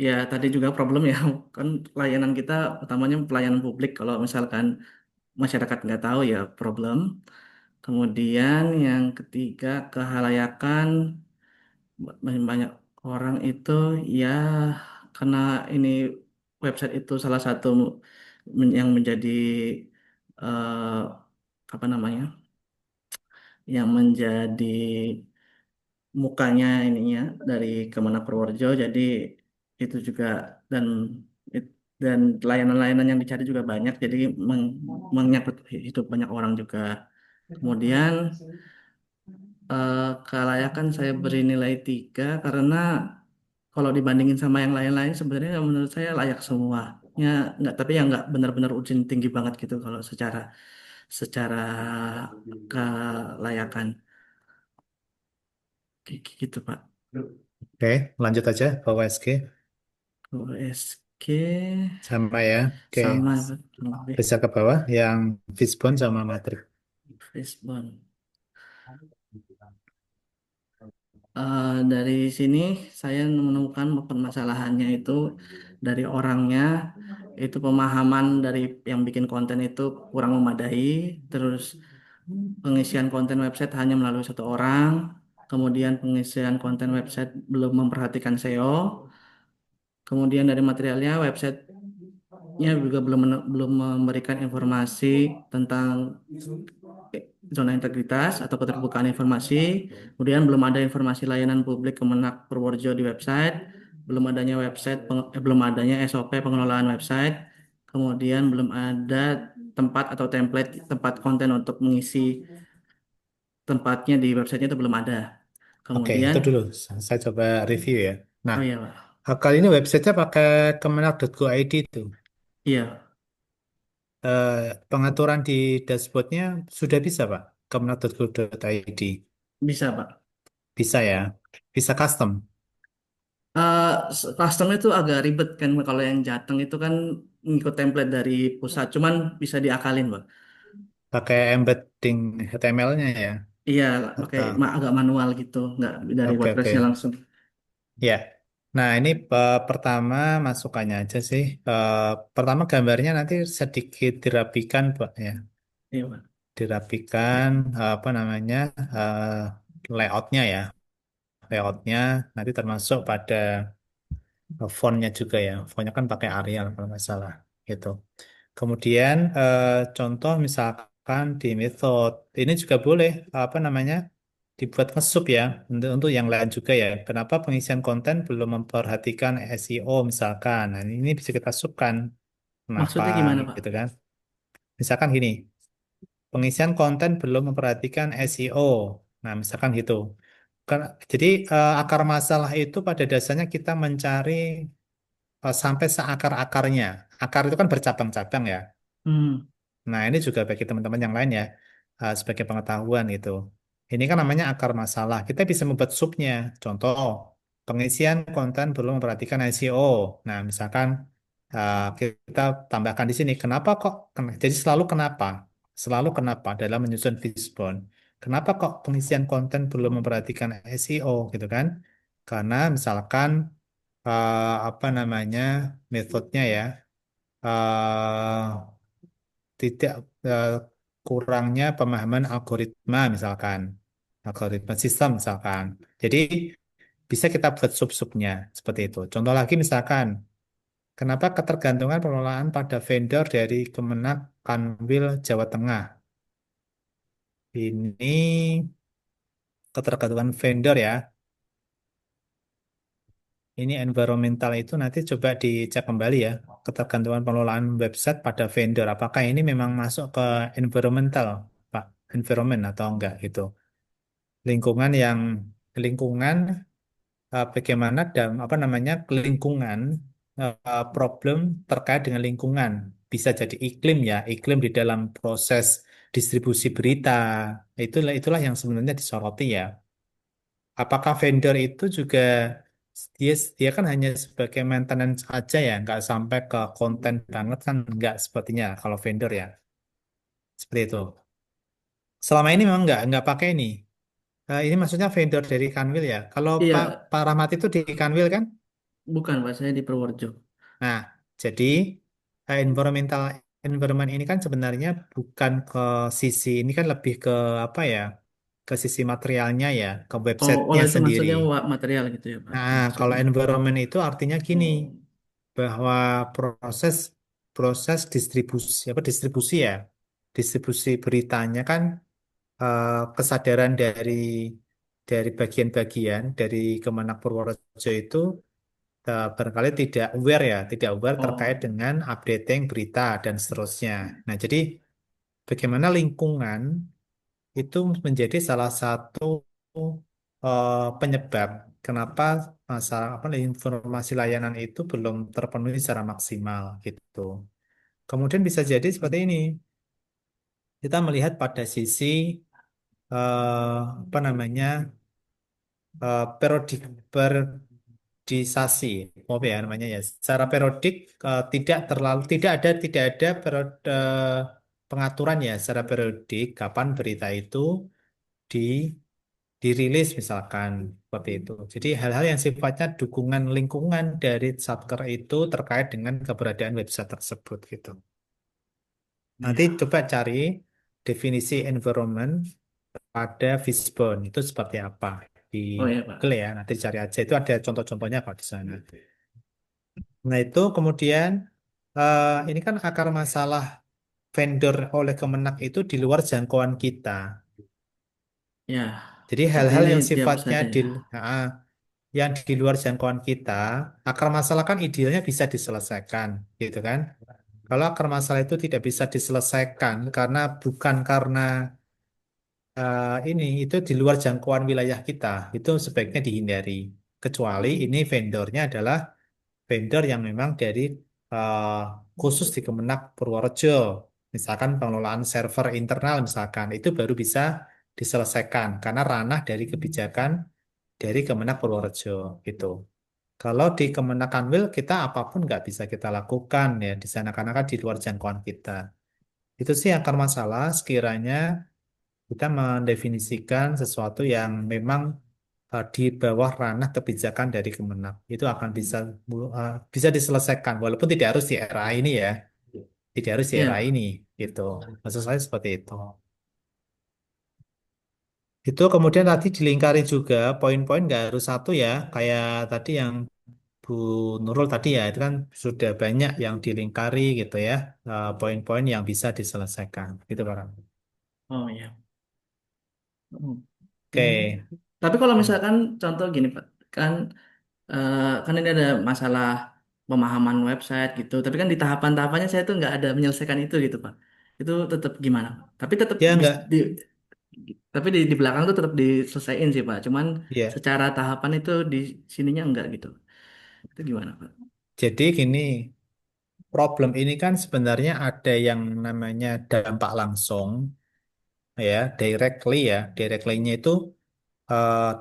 ya tadi juga problem ya kan layanan kita utamanya pelayanan publik, kalau misalkan masyarakat nggak tahu ya problem. Kemudian yang ketiga kehalayakan banyak orang itu ya karena ini website itu salah satu yang menjadi eh, apa namanya yang menjadi mukanya ininya dari Kemenak Purworejo, jadi itu juga dan dan layanan-layanan yang dicari juga banyak, jadi menyangkut hidup banyak orang juga. Kemudian kelayakan saya beri nilai 3 karena kalau dibandingin sama yang lain-lain sebenarnya menurut saya layak semua. Ya, nggak, tapi yang nggak benar-benar ujian tinggi banget gitu kalau secara secara kelayakan. Gitu Pak. Oke, lanjut aja ke USG. OSG Sama ya. Oke, sama kurang lebih bisa ke bawah yang Fishbone sama Matrix. Fishbone. Dari sini saya menemukan permasalahannya itu dari orangnya, itu pemahaman dari yang bikin konten itu kurang memadai, terus pengisian konten website hanya melalui satu orang, kemudian pengisian konten website belum memperhatikan SEO, kemudian dari materialnya websitenya juga belum memberikan informasi tentang zona integritas atau keterbukaan informasi, kemudian belum ada informasi layanan publik Kemenak Purworejo di website, belum adanya SOP pengelolaan website, kemudian belum ada tempat atau template tempat konten untuk mengisi tempatnya di websitenya itu belum ada. Oke, Kemudian, itu dulu. Saya coba review ya. Nah, oh iya Pak, kali ini websitenya pakai kemenak.go.id itu. iya Eh, Pengaturan di dashboardnya sudah bisa, Pak? Kemenak.go.id. bisa Pak. Bisa ya? Bisa custom. Eh, Custom itu agak ribet kan kalau yang Jateng itu kan ngikut template dari pusat, cuman bisa diakalin Pak. Pakai embedding HTML-nya ya? Iya, pakai Atau, agak manual gitu, nggak dari oke, oke. WordPress-nya langsung. Ya. Nah, ini pertama masukannya aja sih. Pertama gambarnya nanti sedikit dirapikan, Pak ya. Iya, Pak. Dirapikan apa namanya layoutnya ya. Layoutnya nanti termasuk pada fontnya juga ya. Fontnya kan pakai Arial kalau nggak salah gitu. Kemudian contoh misalkan di method ini juga boleh apa namanya dibuat nge-sub ya untuk yang lain juga ya. Kenapa pengisian konten belum memperhatikan SEO misalkan. Nah, ini bisa kita subkan. Kenapa Maksudnya gimana, Pak? gitu kan? Misalkan gini, pengisian konten belum memperhatikan SEO. Nah, misalkan gitu. Kan, jadi akar masalah itu pada dasarnya kita mencari sampai seakar-akarnya. Akar itu kan bercabang-cabang ya. Hmm. Nah, ini juga bagi teman-teman yang lain ya, sebagai pengetahuan itu. Ini kan namanya akar masalah. Kita bisa membuat subnya. Contoh, pengisian konten belum memperhatikan SEO. Nah, misalkan kita tambahkan di sini, kenapa kok, jadi selalu kenapa? Selalu kenapa dalam menyusun Fishbone. Kenapa kok pengisian konten belum memperhatikan SEO gitu kan? Karena misalkan apa namanya metodenya ya, eh, tidak eh, kurangnya pemahaman algoritma misalkan, algoritma sistem misalkan. Jadi bisa kita buat sub-subnya seperti itu. Contoh lagi misalkan, kenapa ketergantungan pengelolaan pada vendor dari Kemenak Kanwil Jawa Tengah? Ini ketergantungan vendor ya. Ini environmental itu nanti coba dicek kembali ya, ketergantungan pengelolaan website pada vendor. Apakah ini memang masuk ke environmental, Pak? Environment atau enggak gitu. Lingkungan yang lingkungan bagaimana dan apa namanya lingkungan problem terkait dengan lingkungan. Bisa jadi iklim ya, iklim di dalam proses distribusi berita. Itulah yang sebenarnya disoroti ya. Apakah vendor itu juga dia dia kan hanya sebagai maintenance aja ya, nggak sampai ke konten banget kan, nggak sepertinya kalau vendor ya, seperti itu. Selama ini memang nggak pakai ini. Ini maksudnya vendor dari Kanwil ya. Kalau Pak Iya, Pak Rahmat itu di Kanwil kan? bukan Pak, saya di Purworejo. Nah, jadi environmental environment ini kan sebenarnya bukan ke sisi ini kan lebih ke apa ya? Ke sisi materialnya ya, ke Oh websitenya itu sendiri. maksudnya material gitu ya Pak, Nah, kalau maksudnya. environment itu artinya gini, Oh, bahwa proses proses distribusi apa distribusi ya, distribusi beritanya kan kesadaran dari bagian-bagian dari Kemenak Purworejo itu barangkali tidak aware ya, tidak aware terkait oh, dengan updating berita dan seterusnya. Nah, jadi bagaimana lingkungan itu menjadi salah satu penyebab kenapa masalah apa informasi layanan itu belum terpenuhi secara maksimal gitu. Kemudian bisa jadi seperti ini. Kita melihat pada sisi apa namanya perodik periodisasi, apa ya namanya ya, secara periodik tidak ada pengaturan ya secara periodik kapan berita itu di dirilis misalkan seperti itu. Jadi hal-hal yang sifatnya dukungan lingkungan dari Satker itu terkait dengan keberadaan website tersebut gitu. Nanti iya. coba cari definisi environment pada Fishbone itu seperti apa di Oh ya Google Pak. ya. Nanti cari aja itu ada contoh-contohnya kok di sana. Nah itu kemudian ini kan akar masalah vendor oleh Kemenak itu di luar jangkauan kita. Ya, Jadi berarti hal-hal ini yang di hapus sifatnya saja di ya. ah, yang di luar jangkauan kita, akar masalah kan idealnya bisa diselesaikan, gitu kan? Kalau akar masalah itu tidak bisa diselesaikan bukan karena ini itu di luar jangkauan wilayah kita, itu sebaiknya dihindari. Kecuali ini vendornya adalah vendor yang memang dari eh, khusus di Kemenak Purworejo, misalkan pengelolaan server internal misalkan, itu baru bisa diselesaikan karena ranah dari kebijakan dari Kemenak Purworejo gitu. Kalau di Kemenak Kanwil kita apapun nggak bisa kita lakukan ya di sana karena kan di luar jangkauan kita. Itu sih akar masalah sekiranya kita mendefinisikan sesuatu yang memang di bawah ranah kebijakan dari Kemenak. Itu akan bisa diselesaikan walaupun tidak harus di era ini ya. Tidak harus di Iya era Pak. ini gitu. Maksud saya seperti itu. Itu kemudian tadi dilingkari juga poin-poin nggak harus satu ya, kayak tadi yang Bu Nurul tadi ya, itu kan sudah banyak yang dilingkari gitu ya, poin-poin yang bisa diselesaikan, gitu Pak. Oh ya. Oke. Oke. Tapi kalau misalkan contoh gini Pak, kan kan ini ada masalah pemahaman website gitu. Tapi kan di tahapan-tahapannya saya tuh nggak ada menyelesaikan itu gitu Pak. Itu tetap gimana Pak? Tapi tetap Ya nggak, tapi di belakang tuh tetap diselesaikan sih Pak. Cuman ya. secara tahapan itu di sininya enggak gitu. Itu gimana Pak? Jadi gini, problem ini kan sebenarnya ada yang namanya dampak langsung, ya, directly ya. Directly-nya itu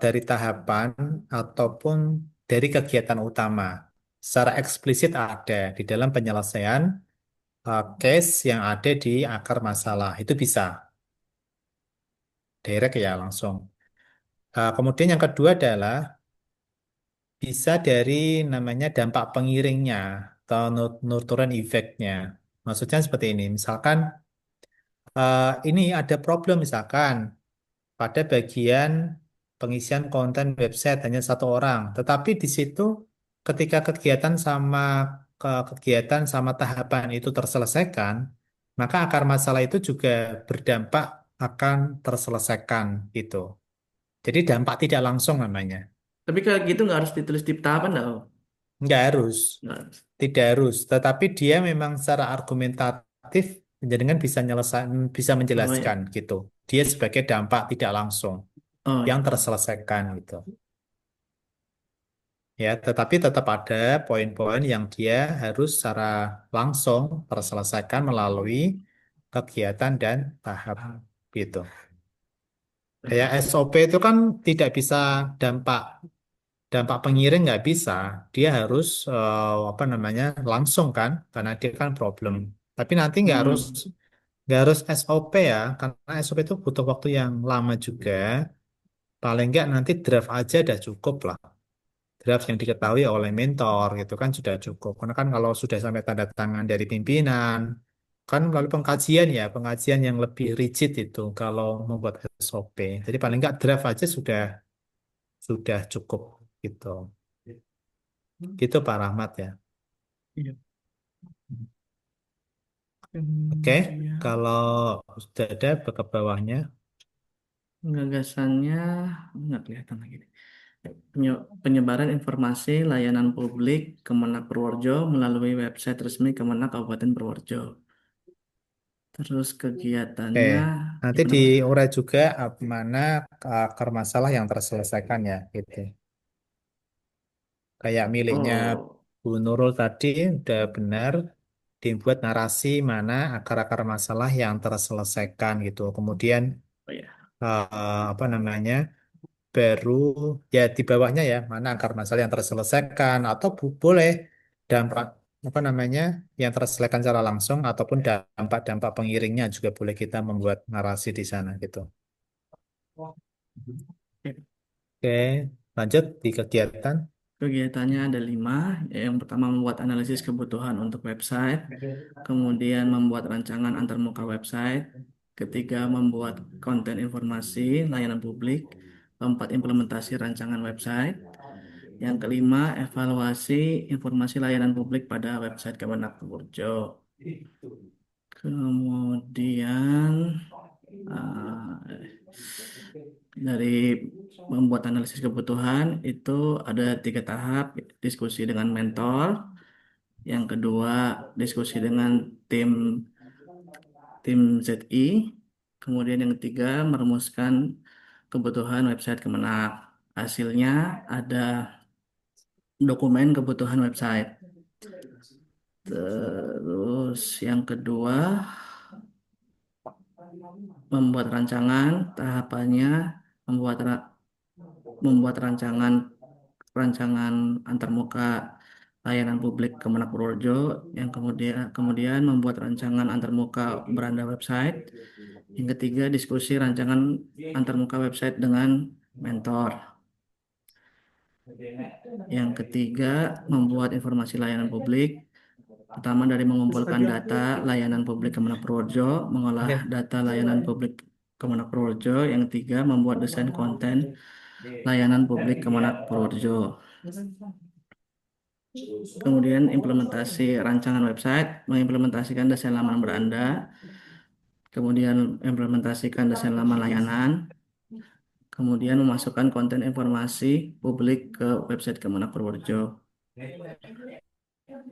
dari tahapan ataupun dari kegiatan utama. Secara eksplisit ada di dalam penyelesaian case yang ada di akar masalah. Itu bisa direct ya langsung. Kemudian yang kedua adalah bisa dari namanya dampak pengiringnya atau nurturan efeknya. Maksudnya seperti ini. Misalkan ini ada problem misalkan pada bagian pengisian konten website hanya satu orang. Tetapi di situ ketika kegiatan sama tahapan itu terselesaikan, maka akar masalah itu juga berdampak akan terselesaikan gitu. Jadi dampak tidak langsung namanya. Tapi kayak gitu nggak harus ditulis di tahapan nggak? Oh? Nggak harus, Nggak harus. tidak harus. Tetapi dia memang secara argumentatif dengan bisa Oh menjelaskan ya. gitu. Dia sebagai dampak tidak langsung Oh yang ya. terselesaikan gitu. Ya, tetapi tetap ada poin-poin yang dia harus secara langsung terselesaikan melalui kegiatan dan tahap gitu. Ya, SOP itu kan tidak bisa dampak dampak pengiring nggak bisa. Dia harus apa namanya langsung kan, karena dia kan problem. Tapi nanti Hmm. nggak harus SOP ya, karena SOP itu butuh waktu yang lama juga. Paling nggak nanti draft aja udah cukup lah. Draft yang diketahui oleh mentor gitu kan sudah cukup. Karena kan kalau sudah sampai tanda tangan dari pimpinan, kan melalui pengkajian ya, pengkajian yang lebih rigid itu kalau membuat SOP. Jadi paling nggak draft aja sudah cukup gitu. Gitu Pak Rahmat ya. Iya. Oke, Kemudian kalau sudah ada ke bawahnya. gagasannya nggak kelihatan lagi. Penyebaran informasi layanan publik Kemenak Purworejo melalui website resmi Kemenak Kabupaten Purworejo. Terus Oke, kegiatannya nanti gimana Mas? diurai juga mana akar masalah yang terselesaikan ya, gitu. Kayak miliknya Oh, Bu Nurul tadi udah benar dibuat narasi mana akar-akar masalah yang terselesaikan gitu. Kemudian oh ya. apa namanya baru ya di bawahnya ya mana akar masalah yang terselesaikan atau boleh dampak apa namanya yang terselesaikan secara langsung ataupun dampak-dampak pengiringnya juga boleh kita membuat narasi di sana gitu. Oke. Oke, lanjut di kegiatan. Kegiatannya ada 5. Yang pertama membuat analisis kebutuhan untuk website, kemudian membuat rancangan antarmuka website, ketiga membuat konten informasi layanan publik, keempat implementasi rancangan website, yang kelima evaluasi informasi layanan publik pada website Kemenak Purworejo. Kemudian eh, dari membuat analisis kebutuhan itu ada 3 tahap: diskusi dengan mentor, yang kedua diskusi dengan tim tim ZI, kemudian yang ketiga merumuskan kebutuhan website Kemenak. Hasilnya ada dokumen kebutuhan website. Terus yang kedua membuat rancangan, tahapannya membuat membuat rancangan rancangan antarmuka layanan publik Kemenak Purworejo, yang kemudian membuat rancangan antarmuka beranda website, yang ketiga diskusi rancangan antarmuka website dengan mentor, yang ketiga membuat informasi layanan publik, pertama dari mengumpulkan data layanan publik Kemenak Purworejo, mengolah data layanan publik Kemenak Purworejo, yang ketiga membuat desain konten layanan publik Kemenak Purworejo. Kemudian implementasi rancangan website, mengimplementasikan desain laman beranda, kemudian implementasikan desain laman layanan, kemudian memasukkan konten informasi publik ke website Kemenak Purworejo.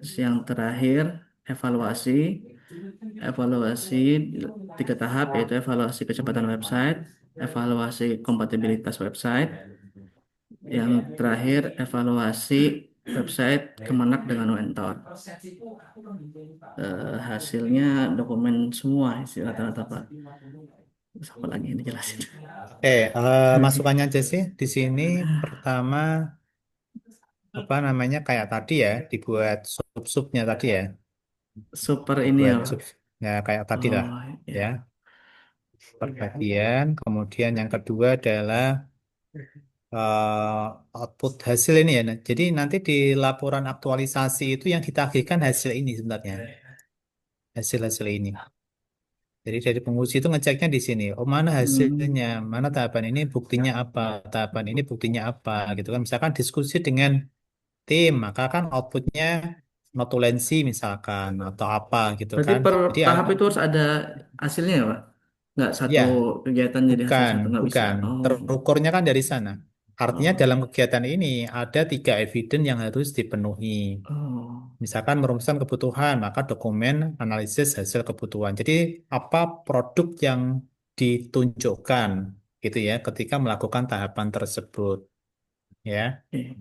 Terus yang terakhir, evaluasi. Evaluasi 3 tahap, yaitu evaluasi kecepatan website, evaluasi kompatibilitas website, yang terakhir evaluasi website Kemenak dengan Mentor. Hasilnya dokumen semua isi rata-rata Pak. Terus apa lagi yang dijelasin? Masukannya aja sih di sini pertama apa namanya kayak tadi ya dibuat sub-subnya tadi ya, Super ini ya dibuat Pak. sub ya kayak tadi lah Oh ya ya. per bagian. Kemudian yang kedua adalah output hasil ini ya. Nah, jadi nanti di laporan aktualisasi itu yang ditagihkan hasil ini sebenarnya, hasil-hasil ini. Jadi dari penguji itu ngeceknya di sini. Oh mana hasilnya, mana tahapan ini buktinya apa, tahapan ini buktinya apa, gitu kan. Misalkan diskusi dengan tim, maka kan outputnya notulensi misalkan atau apa gitu Berarti kan. per Jadi tahap itu harus ada hasilnya ya Pak? Nggak satu ya kegiatan jadi hasil bukan, satu nggak bisa. bukan. Oh, Terukurnya kan dari sana. Artinya oh, dalam kegiatan ini ada 3 evidence yang harus dipenuhi. oh. Misalkan merumuskan kebutuhan, maka dokumen analisis hasil kebutuhan. Jadi apa produk yang ditunjukkan gitu ya ketika melakukan tahapan tersebut ya. Oke.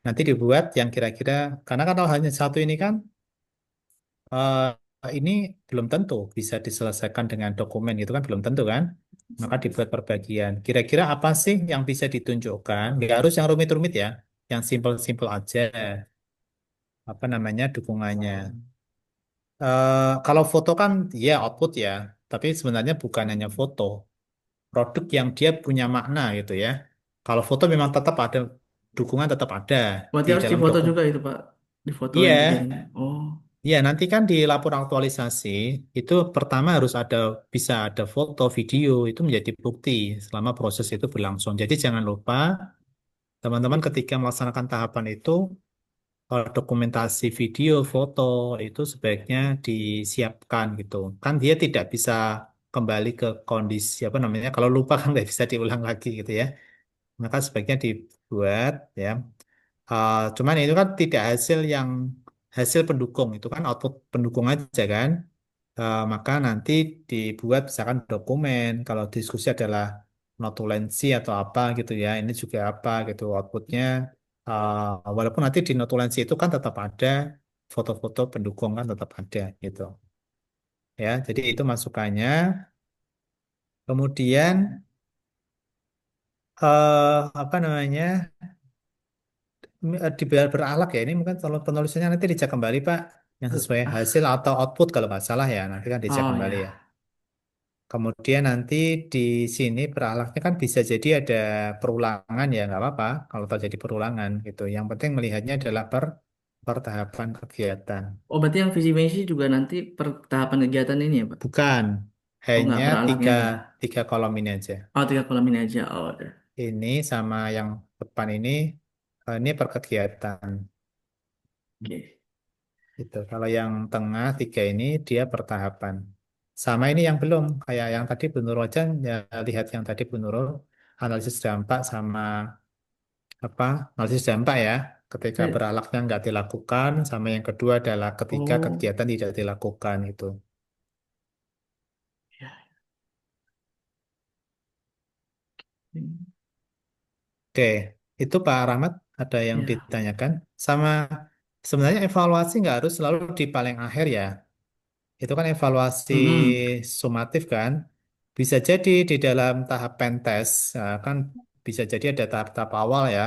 Nanti dibuat yang kira-kira karena kan kalau hanya satu ini kan ini belum tentu bisa diselesaikan dengan dokumen gitu kan belum tentu kan. Maka dibuat perbagian. Kira-kira apa sih yang bisa ditunjukkan? Nggak harus yang rumit-rumit ya, yang simple-simple aja. Apa namanya dukungannya? Kalau foto kan ya output ya, tapi sebenarnya bukan hanya foto, produk yang dia punya makna gitu ya. Kalau foto memang tetap ada, dukungan tetap ada Berarti di harus dalam difoto juga dokumen. itu Pak, difotoin Iya, kegiatannya. Oh, iya nanti kan di lapor aktualisasi itu pertama harus ada bisa ada foto, video itu menjadi bukti selama proses itu berlangsung. Jadi jangan lupa teman-teman ketika melaksanakan tahapan itu dokumentasi video, foto itu sebaiknya disiapkan gitu. Kan dia tidak bisa kembali ke kondisi apa namanya. Kalau lupa kan nggak bisa diulang lagi gitu ya. Maka sebaiknya dibuat ya. Cuman itu kan tidak hasil yang hasil pendukung itu kan output pendukung aja kan. Maka nanti dibuat misalkan dokumen. Kalau diskusi adalah notulensi atau apa gitu ya. Ini juga apa gitu outputnya. Walaupun nanti di notulensi itu kan tetap ada foto-foto pendukung kan tetap ada gitu. Ya, jadi itu masukannya. Kemudian apa namanya di beralak ya ini mungkin kalau penulisannya nanti dicek kembali Pak yang sesuai hasil atau output kalau nggak salah ya nanti kan dicek oh kembali ya. ya. Kemudian nanti di sini peralaknya kan bisa jadi ada perulangan ya nggak apa-apa kalau terjadi perulangan gitu. Yang penting melihatnya adalah per tahapan kegiatan. Oh, berarti yang visi misi juga nanti per tahapan kegiatan ini ya Pak? Bukan Oh, nggak hanya peralaknya tiga aja. tiga kolom ini aja. Oh, 3 kolom ini aja. Oh, udah. Ini sama yang depan ini per kegiatan. Oke. Gitu. Kalau yang tengah 3 ini dia per tahapan. Sama ini yang belum kayak yang tadi Bu Nurul aja ya lihat yang tadi Bu Nurul analisis dampak sama apa analisis dampak ya ketika Saya, beralaknya nggak dilakukan sama yang kedua adalah ketika oh, kegiatan tidak dilakukan itu. ya. Oke, itu Pak Rahmat ada yang Ya. ditanyakan sama sebenarnya evaluasi nggak harus selalu di paling akhir ya. Itu kan evaluasi Mm-mm. sumatif kan. Bisa jadi di dalam tahap pentas kan bisa jadi ada tahap-tahap awal ya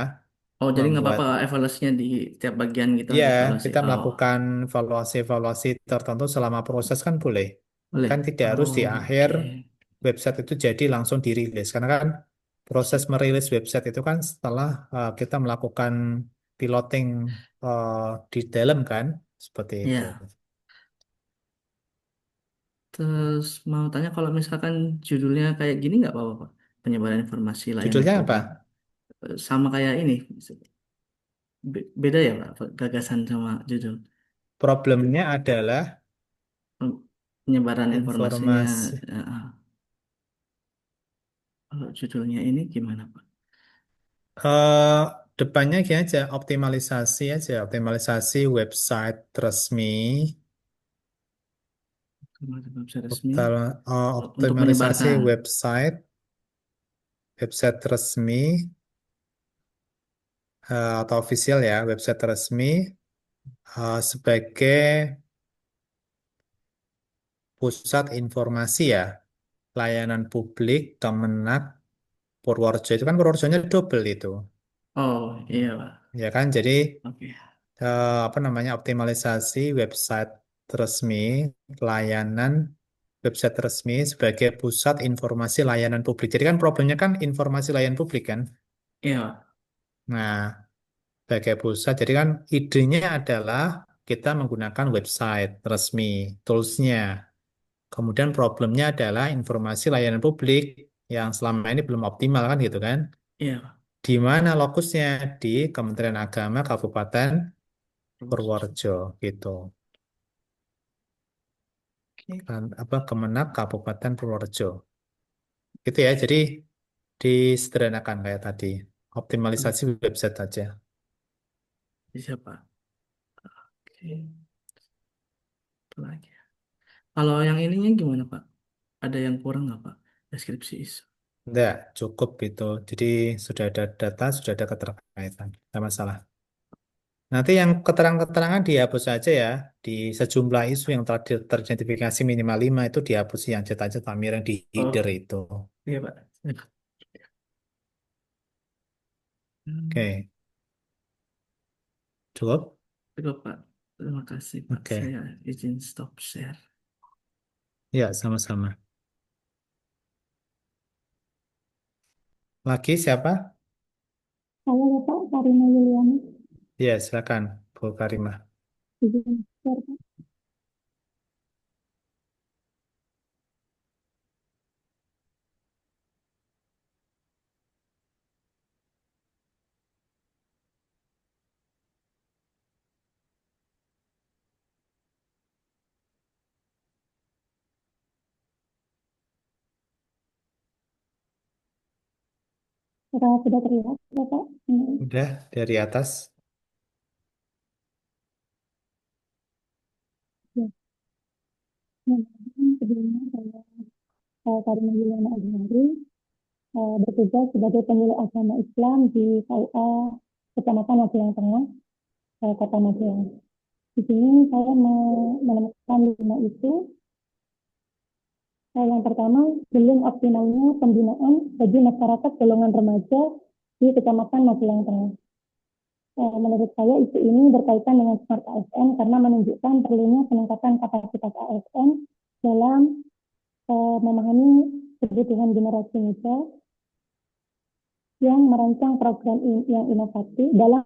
Oh, jadi nggak membuat apa-apa evaluasinya di tiap bagian gitu ya ada evaluasi. kita Oh, melakukan evaluasi-evaluasi tertentu selama proses kan boleh. boleh. Kan tidak harus di Oh, akhir oke. website itu jadi langsung dirilis. Karena kan proses merilis website itu kan setelah kita melakukan piloting eh, di dalam kan seperti itu. Ya. Terus mau tanya kalau misalkan judulnya kayak gini nggak apa-apa Pak? Penyebaran informasi layanan Judulnya apa? program. Sama kayak ini. Beda ya Pak, gagasan sama judul. Problemnya adalah Penyebaran informasinya. informasi. Kalau judulnya ini gimana Pak? eh Depannya gini aja, optimalisasi website resmi, Website resmi untuk optimalisasi website resmi atau official ya, website resmi sebagai pusat informasi ya, layanan publik Kemenak Purworejo. Itu kan Purworejonya double itu, Oh, iya, Pak. ya kan? Jadi Oke. apa namanya, optimalisasi website resmi, layanan website resmi sebagai pusat informasi layanan publik. Jadi kan problemnya kan informasi layanan publik kan. Iya, Pak. Nah, sebagai pusat, jadi kan idenya adalah kita menggunakan website resmi, toolsnya. Kemudian problemnya adalah informasi layanan publik yang selama ini belum optimal kan gitu kan. Iya, Pak. Di mana lokusnya? Di Kementerian Agama Kabupaten Purworejo. Purworejo gitu. Oke. Kan, apa Kemenak Kabupaten Purworejo. Gitu ya. Jadi disederhanakan kayak tadi. Optimalisasi website aja. Bisa, Pak. Oke. Apa lagi? Kalau yang ininya gimana, Pak? Ada yang kurang nggak, Pak? Deskripsi ISO. Enggak, cukup itu. Jadi sudah ada data, sudah ada keterkaitan. Tidak masalah. Nanti yang keterangan-keterangan dihapus saja ya. Di sejumlah isu yang telah teridentifikasi minimal 5 itu dihapus yang cetak-cetak yang di header Oh, itu. iya, Pak. Oke, cukup? Cukup, Pak. Terima kasih, Pak. Oke, Saya izin stop share. ya sama-sama. Lagi siapa? Saya Bapak Karina Yuliani, Ya, silakan, Bu Karimah. izin share, Pak. Apakah sudah terlihat, Bapak? Udah dari atas. Ya. Sebelumnya saya Karina Yuliani Azhari, bertugas sebagai penyuluh agama Islam di KUA Kecamatan Magelang Tengah, Kota Magelang. Di sini saya menemukan 5 isu. Yang pertama, belum optimalnya pembinaan bagi masyarakat golongan remaja di Kecamatan Magelang Tengah. Menurut saya isu ini berkaitan dengan Smart ASN karena menunjukkan perlunya peningkatan kapasitas ASN dalam memahami kebutuhan generasi muda yang merancang program yang inovatif dalam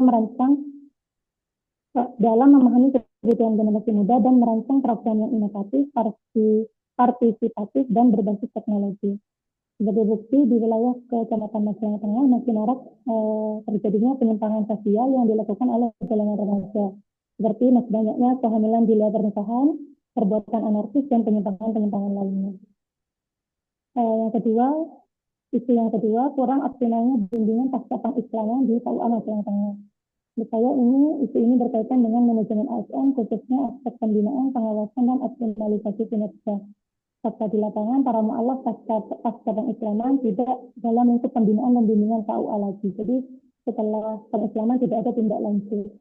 memahami kebutuhan generasi muda dan merancang program yang inovatif, partisipatif dan berbasis teknologi. Sebagai bukti, di wilayah Kecamatan Magelang Tengah masih marak terjadinya penyimpangan sosial yang dilakukan oleh golongan remaja, seperti masih banyaknya kehamilan di luar pernikahan, perbuatan anarkis, dan penyimpangan-penyimpangan lainnya. Isu yang kedua, kurang optimalnya bimbingan pasca pengislaman di KUA Magelang Tengah. Menurut saya isu ini berkaitan dengan manajemen ASN, khususnya aspek pembinaan, pengawasan, dan optimalisasi kinerja. Serta di lapangan, para mu'alaf pasca pengislaman tidak dalam lingkup pembinaan dan bimbingan KUA lagi. Jadi setelah pengislaman tidak ada tindak lanjut.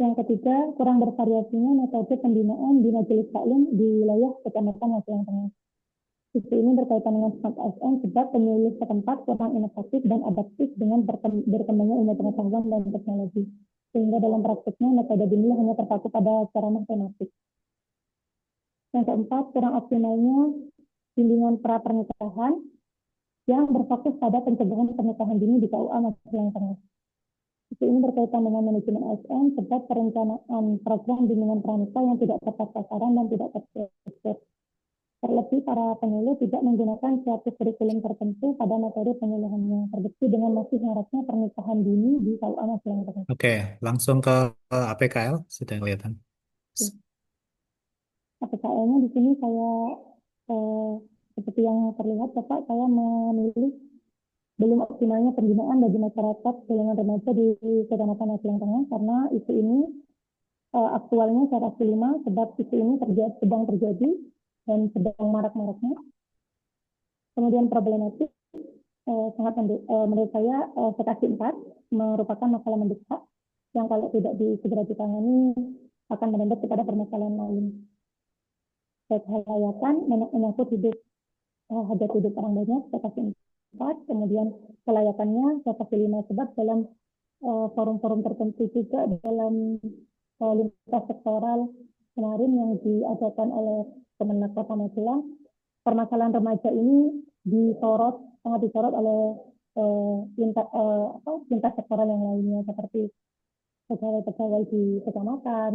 Yang ketiga, kurang bervariasinya metode pembinaan di majelis taklim di wilayah Kecamatan Magelang Tengah. Isu ini berkaitan dengan Smart ASN sebab pemilih setempat kurang inovatif dan adaptif dengan berkembangnya ilmu pengetahuan dan teknologi. Sehingga dalam praktiknya metode bimbing hanya terpaku pada ceramah tematik. Yang keempat, kurang optimalnya bimbingan pra-pernikahan yang berfokus pada pencegahan pernikahan dini di KUA Magelang Tengah. Isu ini berkaitan dengan manajemen ASN sebab perencanaan program bimbingan pranikah yang tidak tepat sasaran dan tidak terstruktur. Terlebih para penyuluh tidak menggunakan suatu kurikulum tertentu pada metode penyuluhannya, terbukti dengan masih maraknya pernikahan dini di KUA Magelang Tengah. Oke, langsung ke APKL, sudah kelihatan. APKL-nya di sini saya seperti yang terlihat, Bapak, saya memilih belum optimalnya pembinaan bagi masyarakat golongan remaja di Kecamatan Magelang Tengah karena isu ini aktualnya saya kasih 5 sebab isu ini sedang terjadi dan sedang marak-maraknya. Kemudian problematik sangat menurut saya kasih 4 merupakan masalah mendesak yang kalau tidak segera ditangani akan merembet kepada permasalahan lain. Baik halayakan menyangkut hajat hidup orang banyak, saya kasih 4. Kemudian kelayakannya saya kasih 5 sebab dalam forum-forum tertentu juga dalam lintas sektoral kemarin yang diadakan oleh Kemenak Kota Magelang, permasalahan remaja ini sangat disorot oleh lintas sektoral yang lainnya seperti pegawai-pegawai di kecamatan,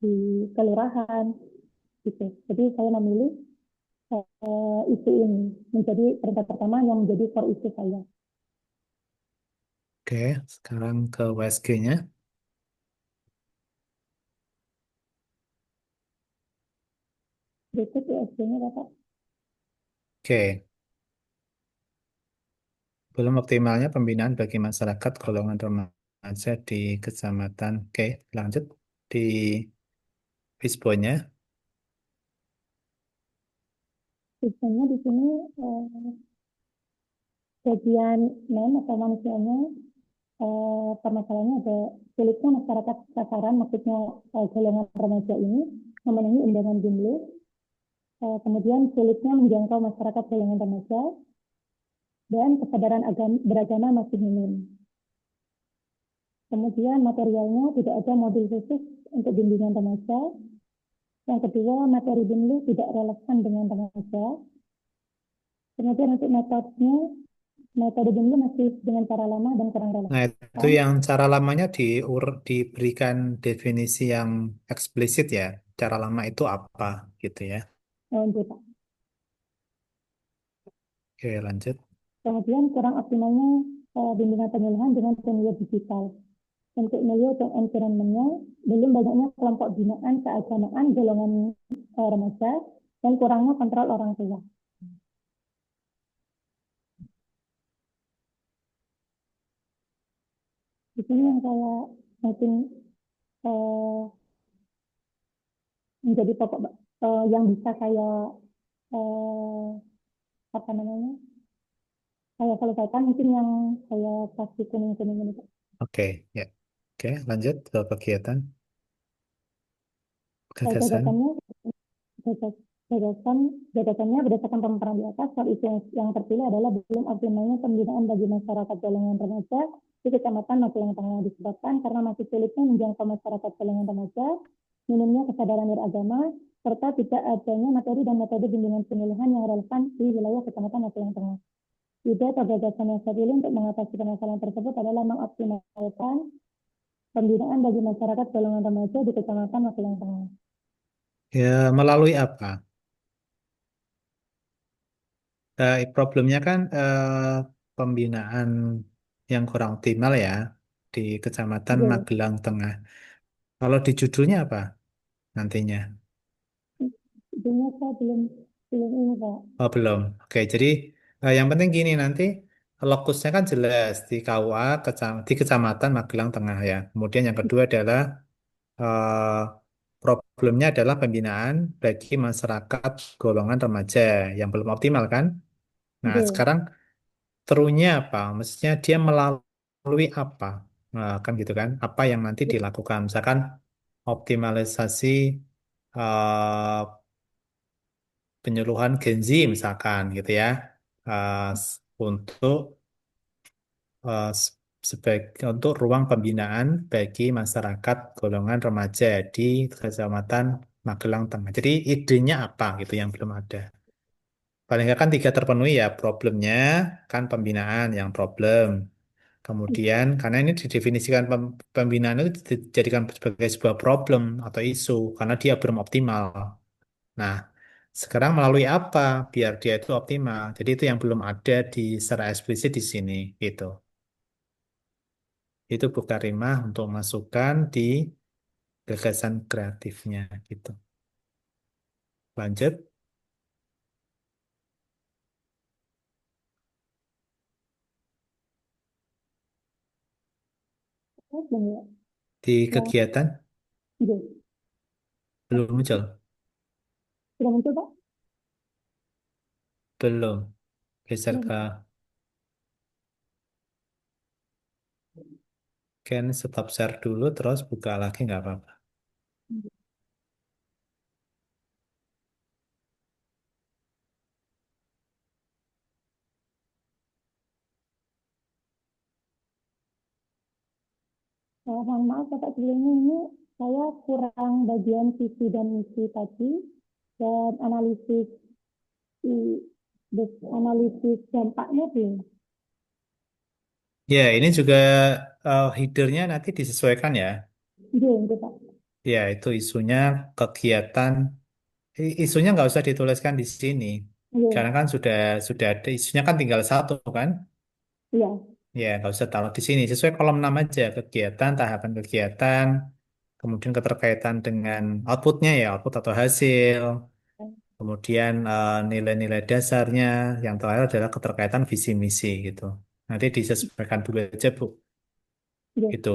di kelurahan, gitu. Jadi saya memilih isu ini menjadi peringkat pertama yang menjadi core isu saya. Oke, sekarang ke WSG-nya. Berikut USG-nya, Bapak. Oke, belum optimalnya pembinaan bagi masyarakat golongan remaja di kecamatan. Oke, lanjut di Visbo-nya. Biasanya di sini bagian atau manusianya, permasalahannya ada sulitnya masyarakat sasaran, maksudnya golongan remaja ini memenuhi undangan BIMLU, kemudian sulitnya menjangkau masyarakat golongan remaja, dan kesadaran beragama masih minim. Kemudian materialnya tidak ada modul khusus untuk bimbingan remaja. Yang kedua, materi BIMLU tidak relevan dengan remaja. Kemudian untuk metode BIMLU masih dengan cara lama dan kurang relevan. Nah, itu yang cara lamanya diberikan definisi yang eksplisit ya. Cara lama itu apa gitu ya. Lanjut. Oke, lanjut. Kemudian kurang optimalnya bimbingan penyuluhan dengan penyelia digital. Untuk milieu dan environment-nya, belum banyaknya kelompok binaan keagamaan golongan remaja dan kurangnya kontrol orang tua. Di sini yang saya mungkin menjadi pokok yang bisa saya saya selesaikan, mungkin yang saya kasih kuning-kuning ini. Oke, ya. Oke, lanjut ke kegiatan. Gagasan. Gagasannya berdasarkan pemaparan di atas, soal isu yang terpilih adalah belum optimalnya pembinaan bagi masyarakat golongan remaja di Kecamatan Magelang Tengah, disebabkan karena masih sulitnya menjangkau masyarakat golongan remaja, minimnya kesadaran beragama, serta tidak adanya materi dan metode bimbingan penyuluhan yang relevan di wilayah Kecamatan Magelang Tengah. Ide atau gagasan yang saya pilih untuk mengatasi permasalahan tersebut adalah mengoptimalkan pembinaan bagi masyarakat golongan remaja di Kecamatan Magelang Tengah. Ya, melalui apa? Problemnya kan pembinaan yang kurang optimal ya di Kecamatan Magelang Tengah. Kalau di judulnya apa nantinya? Judulnya saya belum ini, Pak. Oh, belum. Oke, jadi yang penting gini nanti lokusnya kan jelas di KUA di Kecamatan Magelang Tengah ya. Kemudian yang kedua adalah eh, problemnya adalah pembinaan bagi masyarakat golongan remaja yang belum optimal kan. Nah, sekarang terunya apa? Maksudnya dia melalui apa? Nah, kan gitu kan? Apa yang nanti dilakukan? Misalkan optimalisasi eh, penyuluhan Gen Z misalkan gitu ya. Untuk untuk ruang pembinaan bagi masyarakat golongan remaja di Kecamatan Magelang Tengah. Jadi idenya apa gitu yang belum ada. Paling nggak kan 3 terpenuhi ya, problemnya kan pembinaan yang problem. Kemudian karena ini didefinisikan pembinaan itu dijadikan sebagai sebuah problem atau isu karena dia belum optimal. Nah, sekarang melalui apa biar dia itu optimal? Jadi itu yang belum ada di secara eksplisit di sini gitu. Itu Bu Karimah untuk masukkan di gagasan kreatifnya gitu. Lanjut di kegiatan belum muncul. Sudah muncul, Pak? Belum. Geser ke Can stop share dulu, terus buka lagi nggak apa-apa. Mohon maaf Bapak, sebelumnya ini saya kurang bagian visi dan misi tadi dan analisis dampaknya belum. Ya, ini juga headernya nanti disesuaikan ya. Iya, itu Pak. Ya, itu isunya kegiatan. Isunya nggak usah dituliskan di sini. Iya, Karena kan sudah ada isunya kan tinggal satu kan. iya, Ya, nggak usah taruh di sini. Sesuai kolom 6 aja. Kegiatan, tahapan kegiatan. Kemudian keterkaitan dengan outputnya ya, output atau hasil. Kemudian nilai-nilai dasarnya. Yang terakhir adalah keterkaitan visi misi gitu. Nanti disesuaikan dulu aja, Bu. iya. Gitu.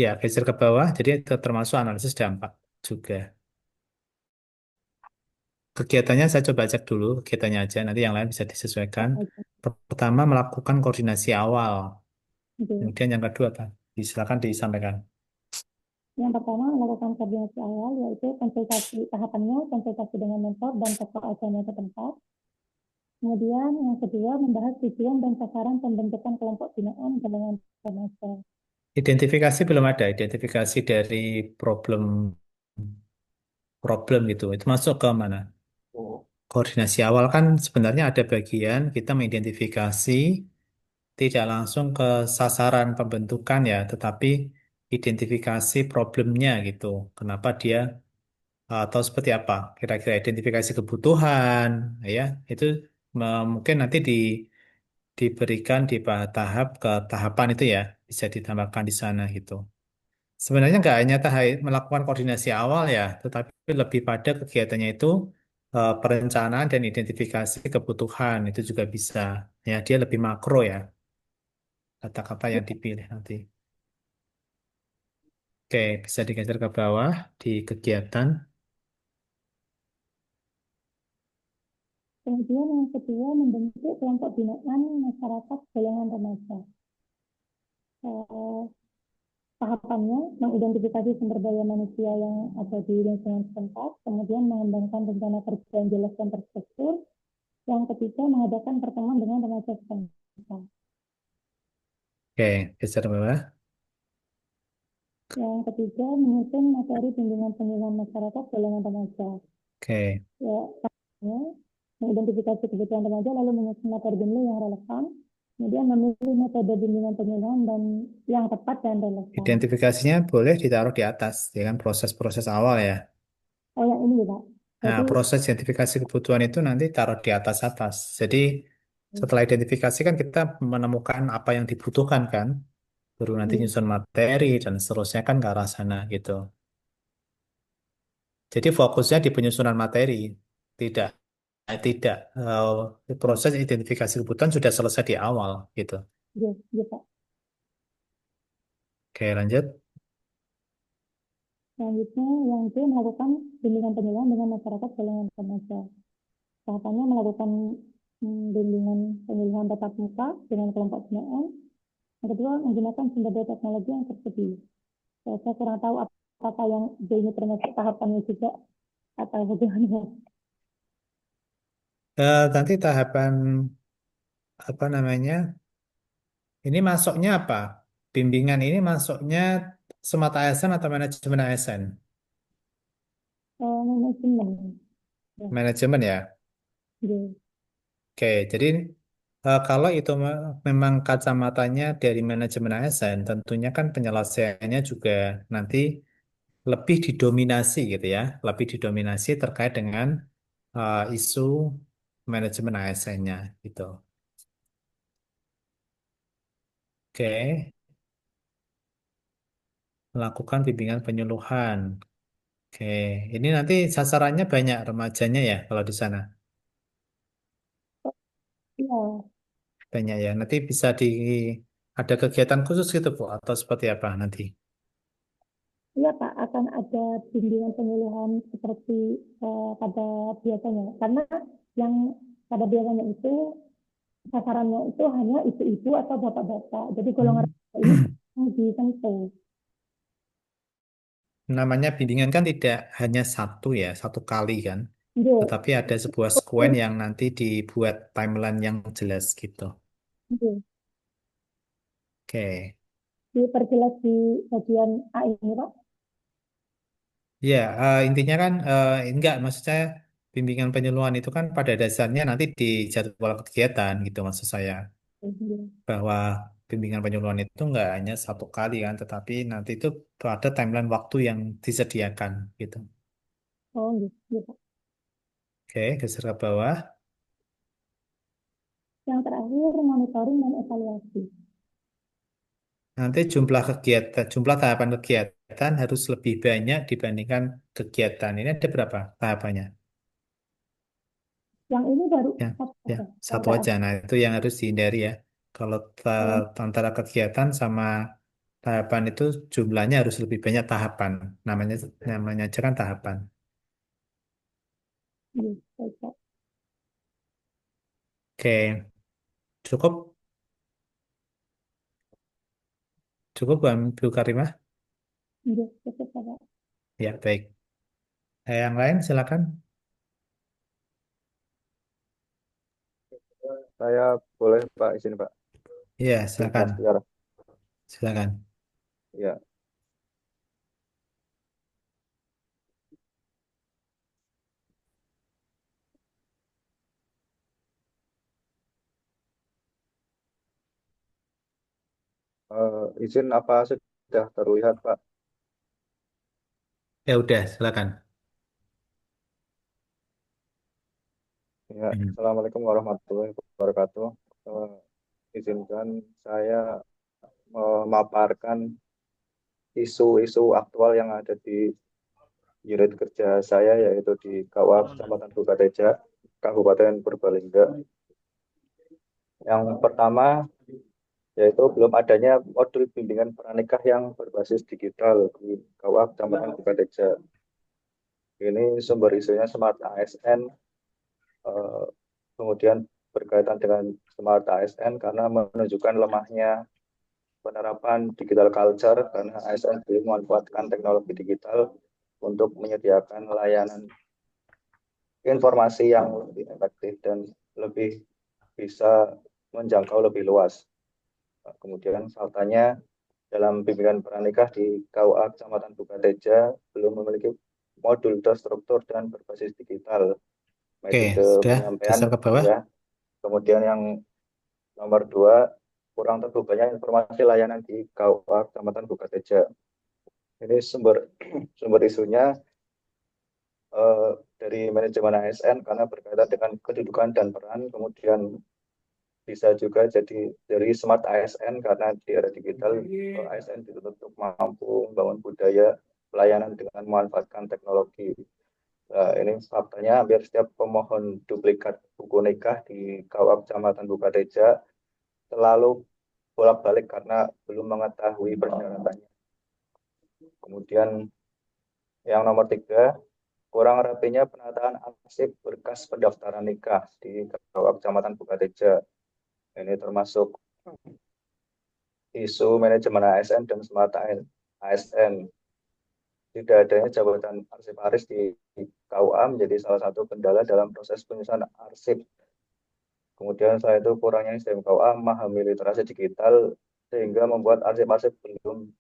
Ya, geser ke bawah. Jadi itu termasuk analisis dampak juga. Kegiatannya saya coba cek dulu, kegiatannya aja. Nanti yang lain bisa disesuaikan. Pertama, melakukan koordinasi awal. Oke. Kemudian yang kedua, apa? Silakan disampaikan. Yang pertama melakukan koordinasi awal yaitu konsultasi tahapannya, konsultasi dengan mentor dan tokoh agama setempat. Kemudian yang kedua membahas tujuan dan sasaran pembentukan kelompok binaan golongan remaja. Identifikasi belum ada. Identifikasi dari problem problem gitu. Itu masuk ke mana? Koordinasi awal kan sebenarnya ada bagian kita mengidentifikasi tidak langsung ke sasaran pembentukan ya, tetapi identifikasi problemnya gitu. Kenapa dia atau seperti apa? Kira-kira identifikasi kebutuhan ya, itu mungkin nanti diberikan di tahap ke tahapan itu ya, bisa ditambahkan di sana gitu. Sebenarnya nggak hanya melakukan koordinasi awal ya, tetapi lebih pada kegiatannya itu perencanaan dan identifikasi kebutuhan itu juga bisa. Ya, dia lebih makro ya, kata-kata yang dipilih nanti. Oke, bisa digeser ke bawah di kegiatan. Kemudian yang kedua membentuk kelompok binaan masyarakat golongan remaja. Tahapannya mengidentifikasi sumber daya manusia yang ada di lingkungan setempat, kemudian mengembangkan rencana kerja yang jelas dan terstruktur. Yang ketiga mengadakan pertemuan dengan remaja setempat. Oke, geser ke bawah. Yang ketiga menyusun materi bimbingan pemilihan masyarakat golongan remaja. Oke, Ya, mengidentifikasi kebutuhan remaja lalu menyusun materi bimbingan yang relevan, kemudian memilih metode bimbingan pemilihan dan yang tepat dan relevan. identifikasinya boleh ditaruh di atas dengan proses-proses awal ya. Oh yang ini ya Pak. Nah, Jadi proses identifikasi kebutuhan itu nanti taruh di atas-atas. Jadi setelah identifikasi kan kita menemukan apa yang dibutuhkan kan, baru nanti nyusun materi dan seterusnya kan ke arah sana gitu. Jadi fokusnya di penyusunan materi, tidak tidak proses identifikasi kebutuhan sudah selesai di awal gitu. ya, ya Pak. Oke, lanjut. Selanjutnya yang itu melakukan bimbingan pemilihan dengan masyarakat golongan remaja. Tahapannya melakukan bimbingan pemilihan tatap muka dengan kelompok binaan. Yang kedua menggunakan sumber daya teknologi yang tersedia. Saya kurang tahu apakah yang ini termasuk tahapannya juga atau bagaimana. Nanti tahapan apa namanya? Ini masuknya apa? Bimbingan ini masuknya semata ASN atau manajemen ASN? Manajemen. Ya. Manajemen ya. Ya. Oke, jadi kalau itu memang kacamatanya dari manajemen ASN, tentunya kan penyelesaiannya juga nanti lebih didominasi gitu ya, lebih didominasi terkait dengan isu manajemen ASN-nya gitu. Oke, melakukan bimbingan penyuluhan. Oke, ini nanti sasarannya banyak remajanya ya kalau di sana. Iya, Banyak ya. Nanti bisa ada kegiatan khusus gitu Bu atau seperti apa nanti? iya Pak, akan ada bimbingan pemilihan seperti pada biasanya. Karena yang pada biasanya itu sasarannya itu hanya ibu-ibu atau bapak-bapak. Jadi golongan ini yang disentuh. Namanya bimbingan kan tidak hanya satu ya, satu kali kan. Nggih, Tetapi ada sebuah sekuen yang nanti dibuat timeline yang jelas gitu. nggih. Oke. Diperjelas di bagian A ini, Pak. Ya, intinya kan enggak, maksud saya bimbingan penyuluhan itu kan pada dasarnya nanti di jadwal kegiatan gitu maksud saya. Nggih. Bahwa bimbingan penyuluhan itu enggak hanya satu kali kan, tetapi nanti itu ada timeline waktu yang disediakan gitu. Oh, nggih, nggih, Pak. Oke, geser ke bawah. Yang terakhir, monitoring dan evaluasi. Nanti jumlah kegiatan, jumlah tahapan kegiatan harus lebih banyak dibandingkan kegiatan. Ini ada berapa tahapannya? Yang ini baru Ya, satu ya, aja. Yang satu aja. terakhir. Nah, itu yang harus dihindari ya. Kalau Oh, antara kegiatan sama tahapan itu jumlahnya harus lebih banyak tahapan. Namanya namanya aja kan tahapan. nggih, baik, Pak. Oke, cukup, cukup Bu Karimah. Nggih, cukup, Pak. Ya, baik. Yang lain silakan. Saya boleh Pak izin Pak, Ya, izin silakan. Bastiar. Silakan. Ya, izin apa sudah terlihat Pak? Ya udah, silakan. Ya, Hmm. Assalamualaikum warahmatullahi wabarakatuh. Izinkan saya memaparkan isu-isu aktual yang ada di unit kerja saya yaitu di KUA Kecamatan Bukateja, Kabupaten Purbalingga. Yang pertama yaitu belum adanya modul bimbingan pranikah yang berbasis digital di KUA Kecamatan Bukateja. Ini sumber isunya Smart ASN, kemudian berkaitan dengan Smart ASN karena menunjukkan lemahnya penerapan digital culture karena ASN belum memanfaatkan teknologi digital untuk menyediakan layanan informasi yang lebih efektif dan lebih bisa menjangkau lebih luas. Kemudian faktanya dalam bimbingan pranikah di KUA Kecamatan Bukateja belum memiliki modul terstruktur dan berbasis digital, Oke, metode sudah penyampaian geser ke bawah. ya. Kemudian yang nomor dua, kurang terbukanya informasi layanan di KUA Kecamatan Bukateja. Ini sumber sumber isunya dari manajemen ASN karena berkaitan dengan kedudukan dan peran, kemudian bisa juga jadi dari smart ASN karena di era digital ASN dituntut untuk mampu membangun budaya pelayanan dengan memanfaatkan teknologi. Ini faktanya hampir setiap pemohon duplikat buku nikah di KUA Kecamatan Bukateja selalu bolak-balik karena belum mengetahui persyaratannya. Kemudian yang nomor tiga, kurang rapinya penataan arsip berkas pendaftaran nikah di KUA Kecamatan Bukateja. Ini termasuk isu manajemen ASN dan semata ASN. Tidak adanya jabatan arsiparis di KUA menjadi salah satu kendala dalam proses penyusunan arsip. Kemudian saya itu kurangnya SDM KUA memahami literasi digital sehingga membuat arsip-arsip belum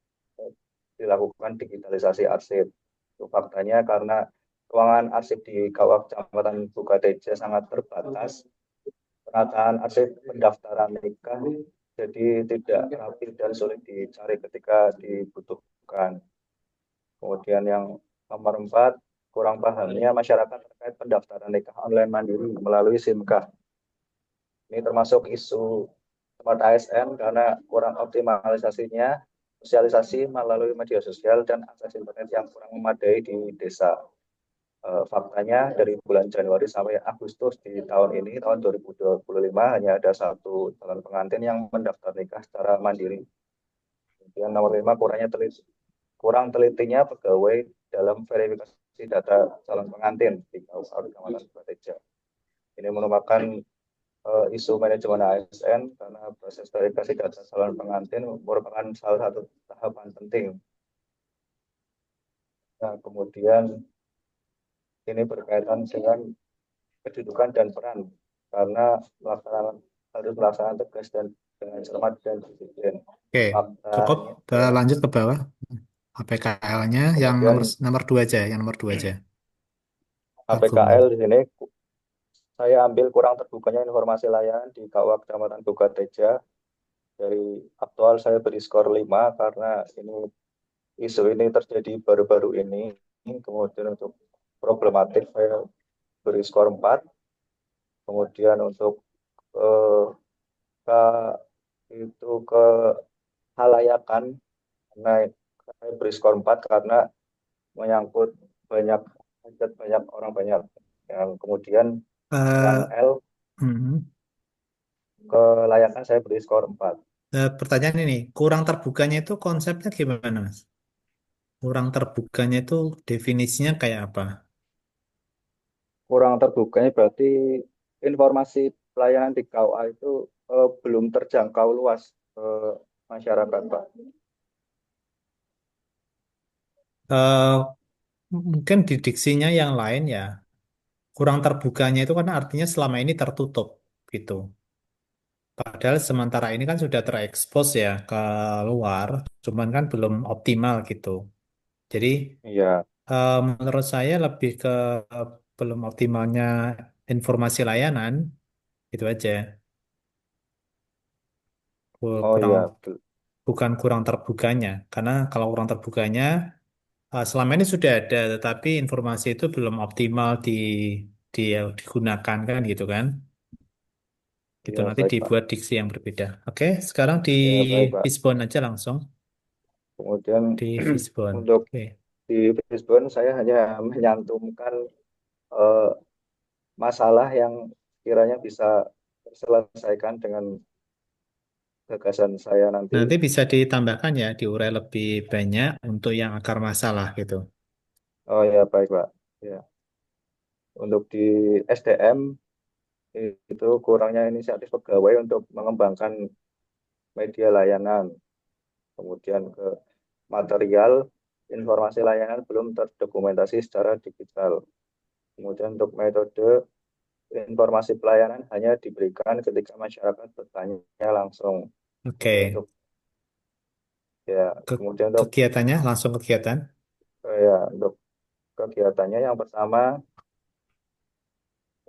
dilakukan digitalisasi arsip. Itu faktanya karena ruangan arsip di KUA Kecamatan Bukateja sangat terbatas. Penataan arsip pendaftaran nikah jadi tidak rapi dan sulit dicari ketika dibutuhkan. Kemudian yang nomor 4, kurang pahamnya masyarakat terkait pendaftaran nikah online mandiri melalui SIMKah. Ini termasuk isu smart ASN karena kurang optimalisasinya, sosialisasi melalui media sosial dan akses internet yang kurang memadai di desa. Faktanya dari bulan Januari sampai Agustus di tahun ini, tahun 2025, hanya ada satu calon pengantin yang mendaftar nikah secara mandiri. Kemudian nomor 5, kurang telitinya pegawai dalam verifikasi data calon pengantin di KUA Kecamatan Bukateja. Ini merupakan isu manajemen ASN karena proses verifikasi data calon pengantin merupakan salah satu tahapan penting. Nah, kemudian ini berkaitan dengan kedudukan dan peran karena harus melaksanakan tugas dan dengan cermat dan disiplin. Oke, cukup. Kita lanjut ke bawah. APKL-nya yang Kemudian nomor 2 aja, yang nomor 2 aja. APKL di sini saya ambil kurang terbukanya informasi layanan di KUA Kecamatan Bogateja. Dari aktual saya beri skor 5 karena isu ini terjadi baru-baru ini. Kemudian untuk problematik saya beri skor 4. Kemudian untuk kehalayakan, nah saya beri skor 4 karena menyangkut banyak orang banyak. Yang kemudian yang L Hmm. kelayakan saya beri skor 4. Pertanyaan ini, kurang terbukanya itu konsepnya gimana, Mas? Kurang terbukanya itu definisinya kayak apa? Kurang terbukanya berarti informasi pelayanan di KUA itu belum terjangkau luas ke masyarakat, Pak. Eh, Mungkin di diksinya yang lain ya. Kurang terbukanya itu kan artinya selama ini tertutup gitu. Padahal sementara ini kan sudah terekspos ya ke luar, cuman kan belum optimal gitu. Jadi Iya. menurut saya lebih ke belum optimalnya informasi layanan itu aja. Oh Kurang iya. bukan kurang terbukanya, karena kalau kurang terbukanya selama ini sudah ada, tetapi informasi itu belum optimal di digunakan kan gitu kan. Gitu Iya, nanti baik, Pak. dibuat diksi yang berbeda. Oke, sekarang di Ya, baik, Pak. Fishbone aja langsung Kemudian di Fishbone. untuk Oke. di Brisbane saya hanya menyantumkan eh, masalah yang kiranya bisa terselesaikan dengan gagasan saya nanti. Nanti bisa ditambahkan ya, diurai lebih banyak untuk yang akar masalah gitu. Oh ya, baik, Pak. Ya. Untuk di SDM itu kurangnya inisiatif pegawai untuk mengembangkan media layanan. Kemudian ke material informasi layanan belum terdokumentasi secara digital. Kemudian untuk metode informasi pelayanan hanya diberikan ketika masyarakat bertanya langsung. Oke. Kemudian untuk kemudian untuk Kegiatannya langsung kegiatan. untuk kegiatannya yang pertama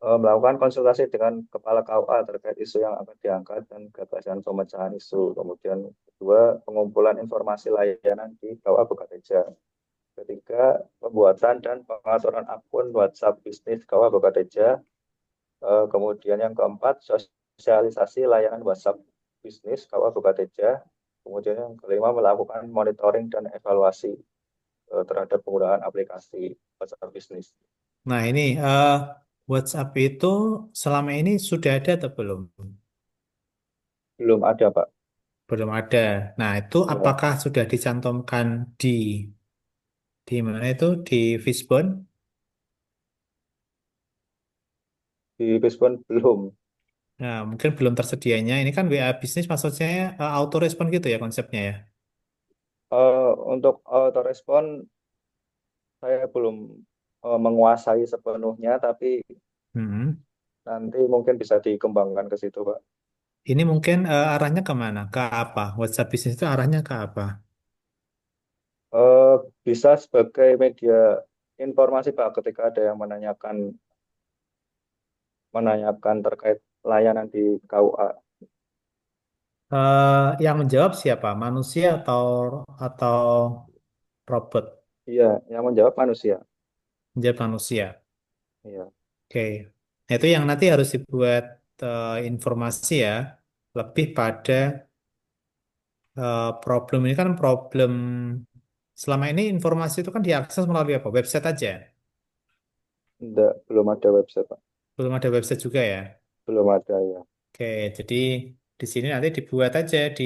melakukan konsultasi dengan kepala KUA terkait isu yang akan diangkat dan gagasan pemecahan isu. Kemudian kedua, pengumpulan informasi layanan di KUA Bogateja. Ketiga, pembuatan dan pengaturan akun WhatsApp bisnis KUA Bogateja. Kemudian yang keempat, sosialisasi layanan WhatsApp bisnis KUA Bogateja. Kemudian yang kelima, melakukan monitoring dan evaluasi terhadap penggunaan aplikasi WhatsApp bisnis. Nah ini WhatsApp itu selama ini sudah ada atau belum? Belum ada, Pak. Belum ada. Nah itu apakah sudah dicantumkan di mana itu di Fishbone? Di Brisbane belum. Nah mungkin belum tersedianya. Ini kan WA bisnis maksudnya auto respon gitu ya konsepnya ya. Untuk autorespon saya belum menguasai sepenuhnya, tapi nanti mungkin bisa dikembangkan ke situ, Pak. Ini mungkin arahnya kemana? Ke apa? WhatsApp bisnis itu arahnya ke apa? Eh, Bisa sebagai media informasi, Pak, ketika ada yang menanyakan terkait layanan di KUA. Yang menjawab siapa? Manusia atau robot? Iya, yang menjawab manusia. Menjawab manusia. Iya. Oke. Nah, itu yang nanti harus dibuat informasi ya. Lebih pada problem ini kan problem selama ini informasi itu kan diakses melalui apa? Website aja. Enggak, belum ada website, Pak. Belum ada website juga ya. Belum ada, ya. Oke, jadi di sini nanti dibuat aja di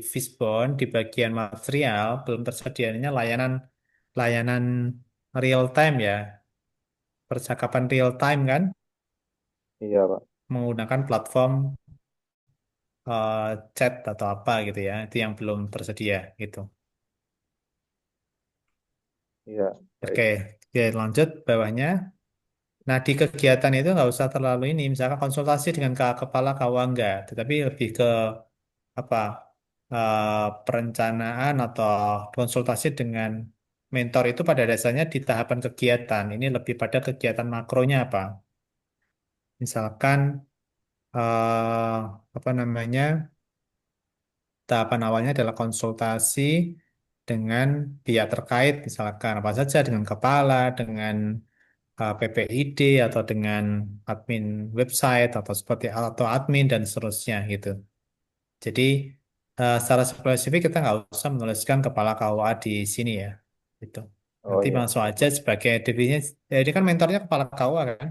Fishbone di bagian material belum tersedianya layanan real time ya, percakapan real time kan? Iya, Pak. menggunakan platform eh, chat atau apa gitu ya. Itu yang belum tersedia gitu. Iya, baik. Oke, oke lanjut bawahnya. Nah, di kegiatan itu nggak usah terlalu ini, misalkan konsultasi dengan kepala KUA enggak, tetapi lebih ke apa perencanaan atau konsultasi dengan mentor itu pada dasarnya di tahapan kegiatan. Ini lebih pada kegiatan makronya apa? Misalkan apa namanya tahapan awalnya adalah konsultasi dengan pihak terkait, misalkan apa saja dengan kepala, dengan PPID atau dengan admin website atau seperti atau admin dan seterusnya gitu. Jadi secara spesifik kita nggak usah menuliskan kepala KUA di sini ya. Gitu. Oh Nanti iya, masuk baik aja Pak. sebagai definisinya. Jadi kan mentornya kepala KUA kan.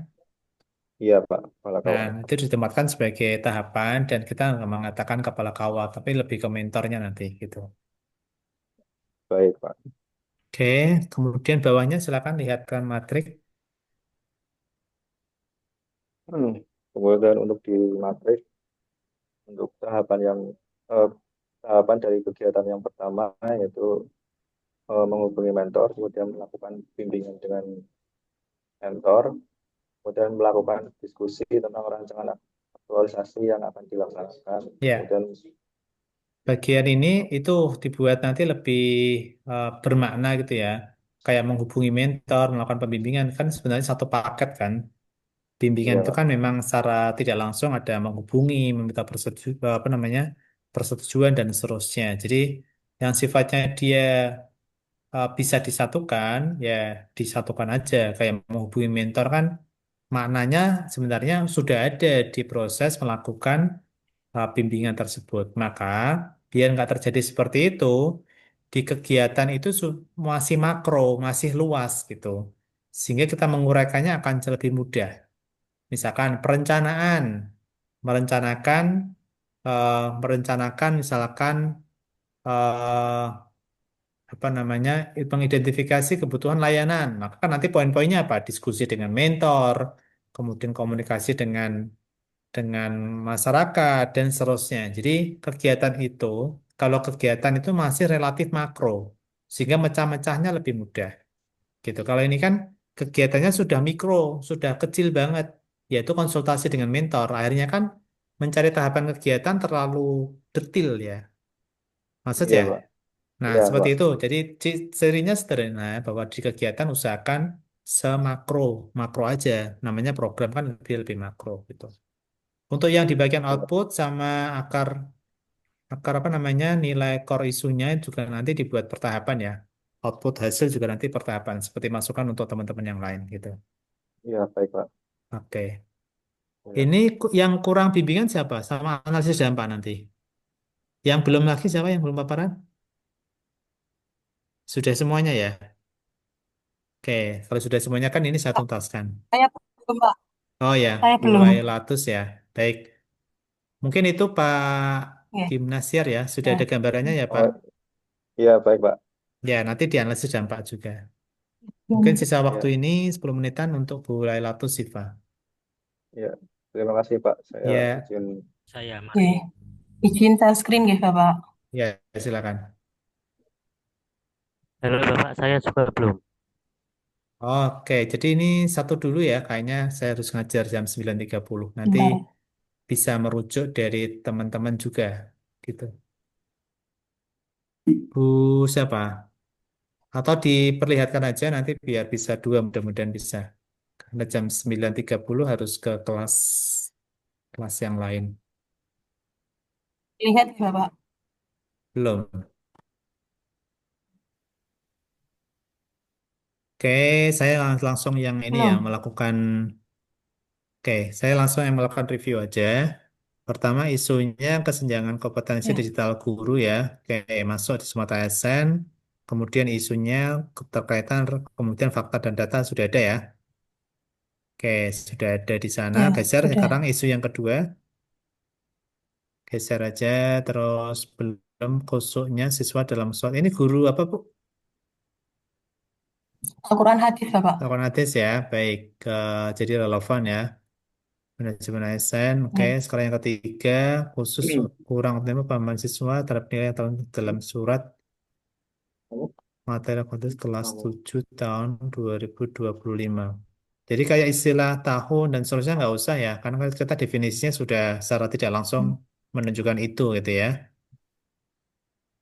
Iya Pak, kepala Nah, KUA. itu ditempatkan sebagai tahapan dan kita nggak mengatakan kepala KUA, tapi lebih ke mentornya nanti gitu. Baik Pak. Oke, kemudian bawahnya silakan lihatkan matrik. Kemudian untuk di matrik, untuk eh, tahapan dari kegiatan yang pertama yaitu menghubungi mentor, kemudian melakukan bimbingan dengan mentor, kemudian melakukan diskusi tentang rancangan aktualisasi yang akan dilaksanakan, Ya, kemudian bagian ini itu dibuat nanti lebih bermakna gitu ya. Kayak menghubungi mentor, melakukan pembimbingan kan sebenarnya satu paket kan. Bimbingan iya itu Pak, kan memang secara tidak langsung ada menghubungi, meminta persetujuan, apa namanya, persetujuan dan seterusnya. Jadi yang sifatnya dia bisa disatukan, ya disatukan aja. Kayak menghubungi mentor kan maknanya sebenarnya sudah ada di proses melakukan bimbingan tersebut. Maka biar nggak terjadi seperti itu, di kegiatan itu masih makro, masih luas gitu. Sehingga kita menguraikannya akan lebih mudah. Misalkan perencanaan, merencanakan, merencanakan misalkan eh, apa namanya, mengidentifikasi kebutuhan layanan. Maka kan nanti poin-poinnya apa? Diskusi dengan mentor, kemudian komunikasi dengan masyarakat dan seterusnya. Jadi kegiatan itu, kalau kegiatan itu masih relatif makro, sehingga mecah-mecahnya lebih mudah. Gitu. Kalau ini kan kegiatannya sudah mikro, sudah kecil banget, yaitu konsultasi dengan mentor. Akhirnya kan mencari tahapan kegiatan terlalu detil ya, maksud iya ya. Pak, Nah, iya seperti Pak, itu. Jadi cirinya sederhana bahwa di kegiatan usahakan semakro, makro aja. Namanya program kan lebih lebih makro gitu. Untuk yang di bagian iya, output sama akar akar apa namanya nilai core isunya juga nanti dibuat pertahapan ya. Output hasil juga nanti pertahapan seperti masukan untuk teman-teman yang lain gitu. iya baik Pak. Oke. Iya. Ini yang kurang bimbingan siapa? Sama analisis dampak nanti. Yang belum lagi siapa yang belum paparan? Sudah semuanya ya? Oke. Kalau sudah semuanya kan ini saya tuntaskan. Saya belum, Pak. Oh ya, Saya belum. Bulai Latus ya. Baik. Mungkin itu Pak Ya. Gimnasiar ya. Sudah ada Ya. gambarannya ya Pak? Oh iya baik Pak. Ya, nanti dianalisis dampak juga. Mungkin sisa waktu Iya, ini 10 menitan untuk Bu Lailatus Sifa. iya. Terima kasih Pak. Saya Ya, izin. Saya Oke. mari. Izin share screen ya, Bapak. ya silakan. Halo Bapak, saya juga belum. Oke, jadi ini satu dulu ya. Kayaknya saya harus ngajar jam 9.30. Nanti Bentar. bisa merujuk dari teman-teman juga. Gitu. Bu siapa? Atau diperlihatkan aja nanti biar bisa dua mudah-mudahan bisa. Karena jam 9.30 harus ke kelas kelas yang lain. Lihat ya, Bapak. Belum. Oke, saya langsung yang ini ya Belum. melakukan. Oke, saya langsung yang melakukan review aja. Pertama, isunya kesenjangan kompetensi Ya. digital guru ya. Oke, masuk di Smart ASN. Kemudian isunya keterkaitan, kemudian fakta dan data sudah ada ya. Oke, sudah ada di sana. Ya, Geser sudah. sekarang isu yang kedua. Geser aja, terus belum kusuknya siswa dalam soal. Ini guru apa, Bu? Al-Quran hadis, Bapak. Lakukan hadis ya, baik. Jadi relevan ya. Manajemen ASN. Oke, sekarang yang ketiga, khusus kurang optimal pemahaman siswa terhadap nilai yang tercantum dalam surat materi konteks kelas 7 tahun 2025. Jadi kayak istilah tahun dan seterusnya nggak usah ya, karena kan kita definisinya sudah secara tidak langsung menunjukkan itu gitu ya.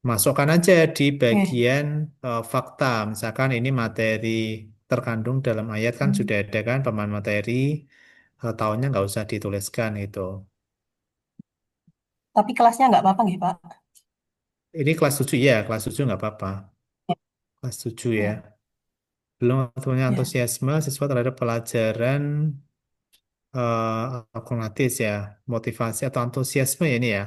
Masukkan aja di bagian fakta, misalkan ini materi terkandung dalam ayat kan sudah ada kan pemahaman materi, tahunnya nggak usah dituliskan gitu. Tapi kelasnya nggak apa-apa nggih, Pak? Ini kelas 7 ya, kelas 7 nggak apa-apa. Kelas 7 ya. Ya. Belum punya Ya. antusiasme siswa terhadap pelajaran akrobatis ya, motivasi atau antusiasme ya ini ya.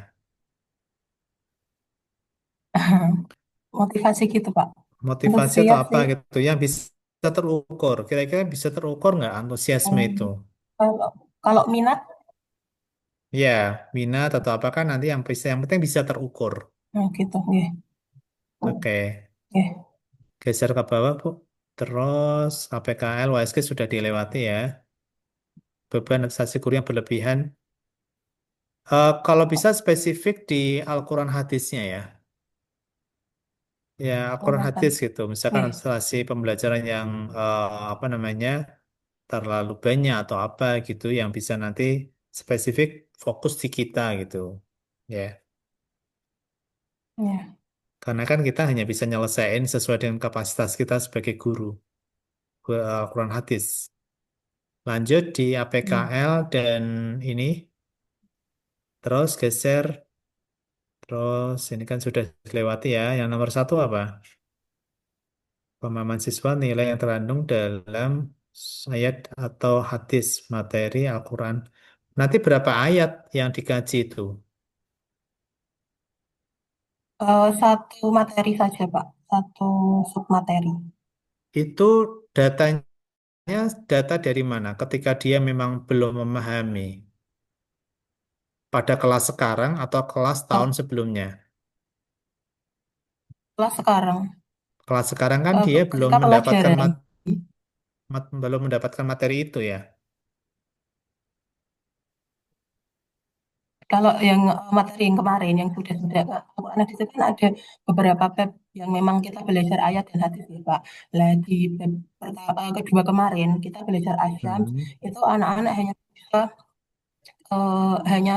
Motivasi gitu, Pak. Motivasi atau Antusias apa sih. gitu yang bisa terukur. Kira-kira bisa terukur nggak antusiasme itu? Kalau kalau minat, Ya, minat atau apa kan nanti yang penting bisa terukur. gitu, nggih. Oke, Nggih. geser ke bawah, Bu. Terus APKL, WSG sudah dilewati ya. Beban administrasi guru yang berlebihan. Kalau bisa spesifik di Al-Quran hadisnya ya. Ya, Al-Quran hadis gitu. Misalkan Nggih. administrasi pembelajaran yang apa namanya terlalu banyak atau apa gitu yang bisa nanti spesifik fokus di kita gitu. Ya, Ya. karena kan kita hanya bisa nyelesain sesuai dengan kapasitas kita sebagai guru. Al-Quran hadis. Lanjut di APKL dan ini terus geser. Terus ini kan sudah dilewati ya. Yang nomor satu apa? Pemahaman siswa nilai yang terkandung dalam ayat atau hadis materi Al-Quran. Nanti berapa ayat yang dikaji itu? Satu materi saja, Pak. Satu submateri. Itu datanya data dari mana? Ketika dia memang belum memahami pada kelas sekarang atau kelas tahun sebelumnya. Kelas sekarang. Kelas sekarang kan dia belum Ketika mendapatkan pelajaran. belum mendapatkan materi itu ya. Kalau yang materi yang kemarin yang sudah Quran itu kan ada beberapa bab yang memang kita belajar ayat dan hadis ya Pak. Lah di bab kedua kemarin kita belajar asyam itu anak-anak hanya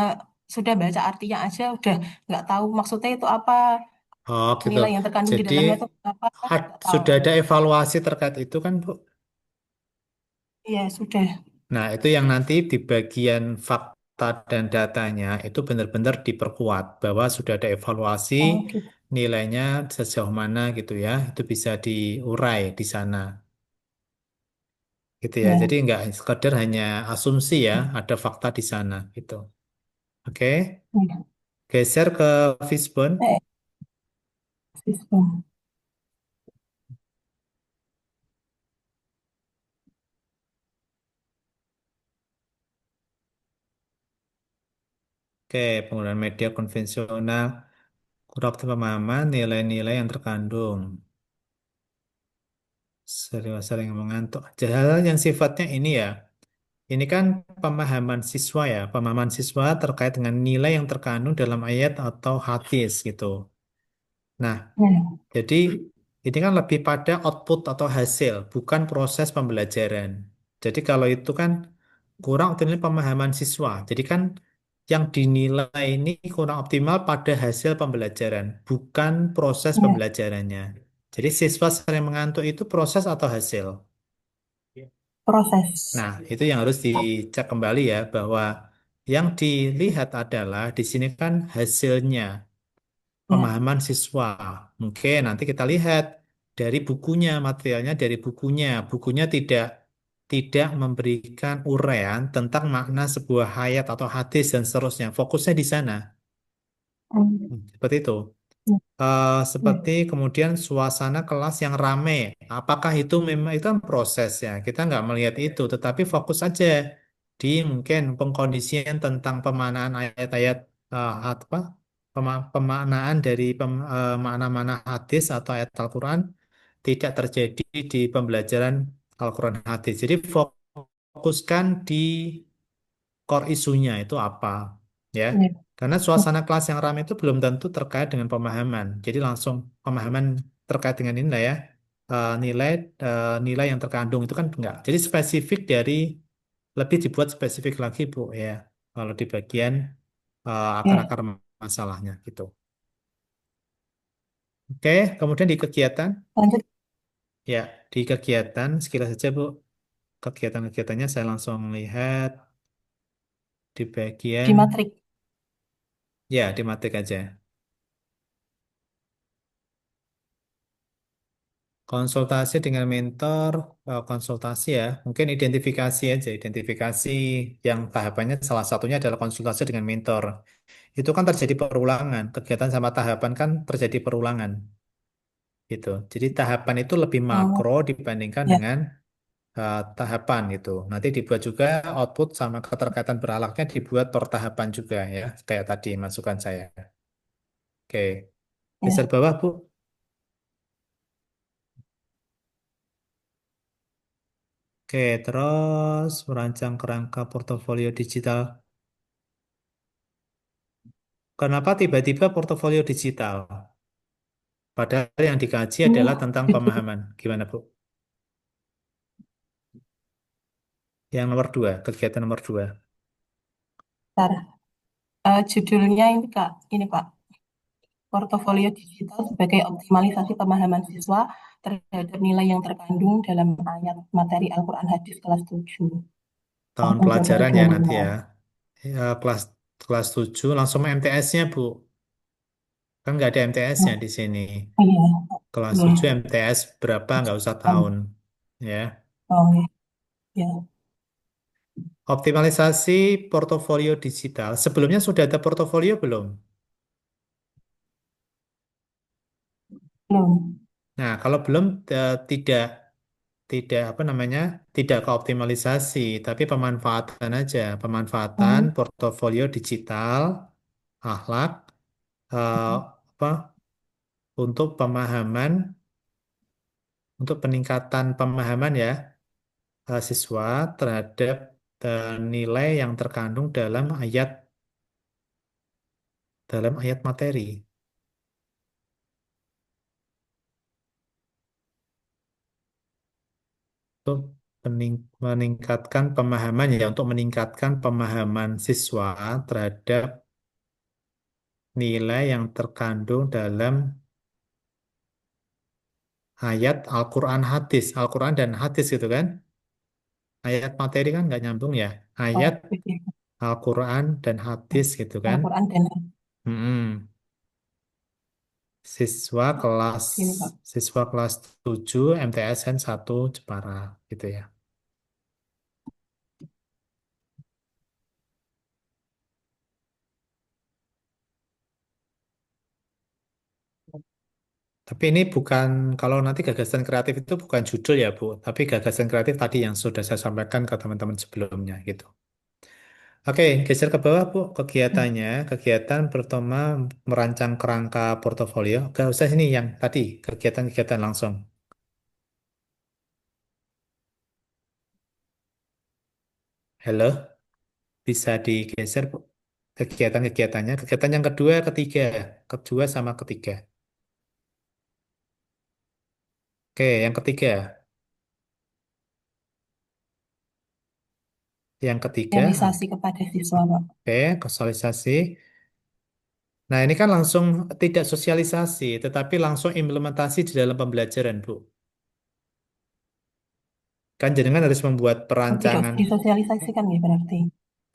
sudah baca artinya aja udah nggak tahu maksudnya itu apa, Oh gitu. nilai yang terkandung di Jadi dalamnya itu apa nggak tahu. sudah ada evaluasi terkait itu kan, Bu? Iya sudah. Nah, itu yang nanti di bagian fakta dan datanya itu benar-benar diperkuat bahwa sudah ada evaluasi Oh, gitu. nilainya sejauh mana gitu ya. Itu bisa diurai di sana. Gitu ya. Jadi Ya. nggak sekedar hanya asumsi ya, ada fakta di sana gitu. Oke. Ya. Geser ke Fishbone. Sistem. Oke, penggunaan media konvensional, kurang pemahaman nilai-nilai yang terkandung. Sering mengantuk. Hal yang sifatnya ini ya. Ini kan pemahaman siswa ya. Pemahaman siswa terkait dengan nilai yang terkandung dalam ayat atau hadis gitu. Nah, Ya. jadi ini kan lebih pada output atau hasil, bukan proses pembelajaran. Jadi kalau itu kan kurang optimal pemahaman siswa. Jadi kan yang dinilai ini kurang optimal pada hasil pembelajaran, bukan proses Ya. pembelajarannya. Jadi siswa sering mengantuk itu proses atau hasil? Proses. Nah, itu yang harus dicek kembali ya, bahwa yang dilihat adalah di sini kan hasilnya, Ya. pemahaman siswa. Mungkin nanti kita lihat dari bukunya, materialnya dari bukunya. Bukunya tidak tidak memberikan uraian tentang makna sebuah ayat atau hadis dan seterusnya. Fokusnya di sana. Seperti itu. Seperti kemudian suasana kelas yang ramai. Apakah itu memang itu kan proses ya? Kita nggak melihat itu, tetapi fokus aja di mungkin pengkondisian tentang pemaknaan ayat-ayat apa pemaknaan dari makna-makna hadis atau ayat Al-Quran tidak terjadi di pembelajaran Al-Quran hadis. Jadi fokuskan di core isunya itu apa, ya. Iya. Karena suasana kelas yang ramai itu belum tentu terkait dengan pemahaman. Jadi langsung pemahaman terkait dengan ini lah ya. Nilai nilai yang terkandung itu kan enggak. Jadi spesifik dari lebih dibuat spesifik lagi Bu ya. Kalau di bagian Iya. akar-akar masalahnya gitu. Oke, kemudian di kegiatan Lanjut ya, di kegiatan sekilas saja Bu. Kegiatan-kegiatannya saya langsung lihat di di bagian matrik. ya di matik aja. Konsultasi dengan mentor, konsultasi ya, mungkin identifikasi aja, identifikasi yang tahapannya salah satunya adalah konsultasi dengan mentor. Itu kan terjadi perulangan, kegiatan sama tahapan kan terjadi perulangan, gitu. Jadi tahapan itu lebih makro Oh, dibandingkan ya, dengan tahapan gitu. Nanti dibuat juga output sama keterkaitan beralaknya dibuat per tahapan juga ya, kayak tadi masukan saya. Oke, geser ya. bawah Bu. Oke, terus merancang kerangka portofolio digital. Kenapa tiba-tiba portofolio digital? Padahal yang dikaji Ini adalah tentang judul, pemahaman. Gimana, Bu? Yang nomor dua, kegiatan nomor dua. bentar. Judulnya ini Kak, ini Pak, portofolio digital sebagai optimalisasi pemahaman siswa terhadap nilai yang terkandung dalam ayat materi Al-Quran Hadis kelas 7 Tahun tahun pelajaran ya nanti 2025. ya. Ya, kelas kelas 7 langsung MTS-nya, Bu. Kan nggak ada MTS-nya di sini. Iya, Kelas iya. 7 MTS berapa, nggak usah tahun. Ya. Oh, iya. Ya, Optimalisasi portofolio digital. Sebelumnya sudah ada portofolio belum? belum. Nah, kalau belum tidak tidak apa namanya tidak ke optimalisasi tapi pemanfaatan aja pemanfaatan Hmm, portofolio digital akhlak eh, apa untuk pemahaman untuk peningkatan pemahaman ya siswa terhadap nilai yang terkandung dalam ayat materi untuk meningkatkan pemahaman ya untuk meningkatkan pemahaman siswa terhadap nilai yang terkandung dalam ayat Al-Quran hadis, Al-Quran dan hadis gitu kan. Ayat materi kan nggak nyambung ya. Ayat oh, iya. Al-Quran dan hadis gitu kan. Al-Quran dan Mm-mm. Siswa kelas ini Pak. siswa kelas 7 MTSN 1 Jepara gitu ya. Tapi ini bukan, kalau nanti gagasan kreatif itu bukan judul ya Bu, tapi gagasan kreatif tadi yang sudah saya sampaikan ke teman-teman sebelumnya gitu. Oke, geser ke bawah Bu, kegiatannya. Kegiatan pertama merancang kerangka portofolio. Gak usah sini yang tadi, kegiatan-kegiatan langsung. Halo, bisa digeser Bu. Kegiatan-kegiatannya. Kegiatan yang kedua, ketiga. Kedua sama ketiga. Oke, yang ketiga. Yang ketiga, Realisasi kepada siswa Pak. oke, sosialisasi. Nah, ini kan langsung tidak sosialisasi, tetapi langsung implementasi di dalam pembelajaran, Bu. Kan jenengan harus membuat Oh, tidak perancangan disosialisasikan ya berarti.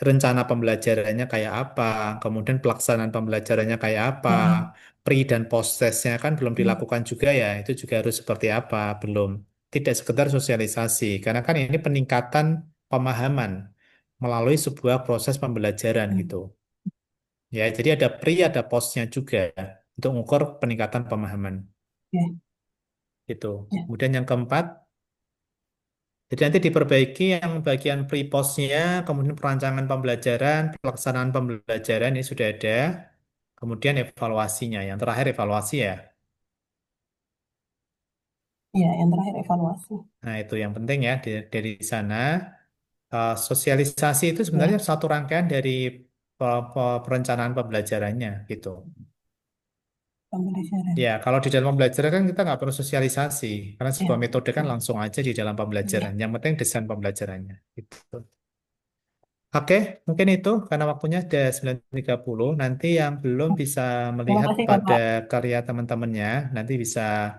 rencana pembelajarannya kayak apa, kemudian pelaksanaan pembelajarannya kayak apa, Ya, pre dan post testnya kan belum ya, dilakukan juga ya, itu juga harus seperti apa, belum. Tidak sekedar sosialisasi, karena kan ini peningkatan pemahaman melalui sebuah proses pembelajaran ya, gitu. Ya, jadi ada pre, ada postnya juga untuk mengukur peningkatan pemahaman ya, gitu. ya. Kemudian yang keempat, jadi nanti diperbaiki yang bagian pre-postnya, kemudian perancangan pembelajaran, pelaksanaan pembelajaran ini sudah ada. Kemudian evaluasinya, yang terakhir evaluasi ya. Ya, yang terakhir evaluasi. Nah itu yang penting ya dari sana. Sosialisasi itu Ya. sebenarnya satu rangkaian dari perencanaan pembelajarannya gitu. Pembelajaran. Ya, kalau di dalam pembelajaran kan kita nggak perlu sosialisasi, karena Ya. sebuah metode kan langsung aja di dalam Ya. pembelajaran. Yang penting desain pembelajarannya. Gitu. Oke, mungkin itu karena waktunya sudah 9.30. Nanti yang belum bisa Terima melihat kasih pada Bapak. karya teman-temannya, nanti bisa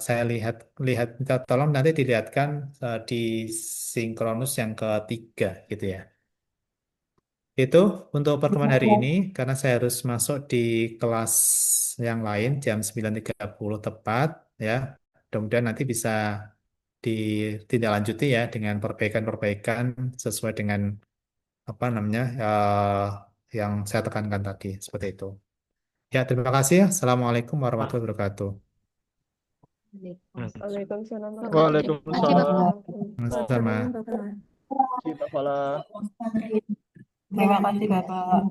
saya lihat minta tolong nanti dilihatkan di sinkronus yang ketiga gitu ya. Itu untuk pertemuan hari ini karena saya harus masuk di kelas yang lain jam 9.30 tepat ya. Mudah-mudahan nanti bisa ditindaklanjuti ya dengan perbaikan-perbaikan sesuai dengan apa namanya yang saya tekankan tadi seperti itu. Ya, terima kasih ya. Assalamualaikum warahmatullahi wabarakatuh. Waalaikumsalam Makasih Bapak. warahmatullahi Sama. wabarakatuh. Kita Fala. Terima kasih Bapak.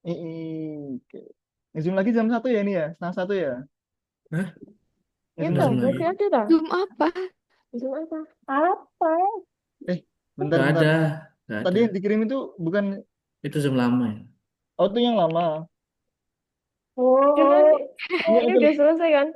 Oke. Zoom lagi jam 1 ya ini ya? Setengah 1 ya? Hah? Ya Ada toh, Zoom lagi? masih ada toh? Zoom apa? Zoom apa? Apa? Bentar, Nggak bentar. ada. Nggak Tadi ada. yang dikirim itu bukan, Itu Zoom lama ya. oh itu yang lama. Oh, Ini ini udah selesai kan?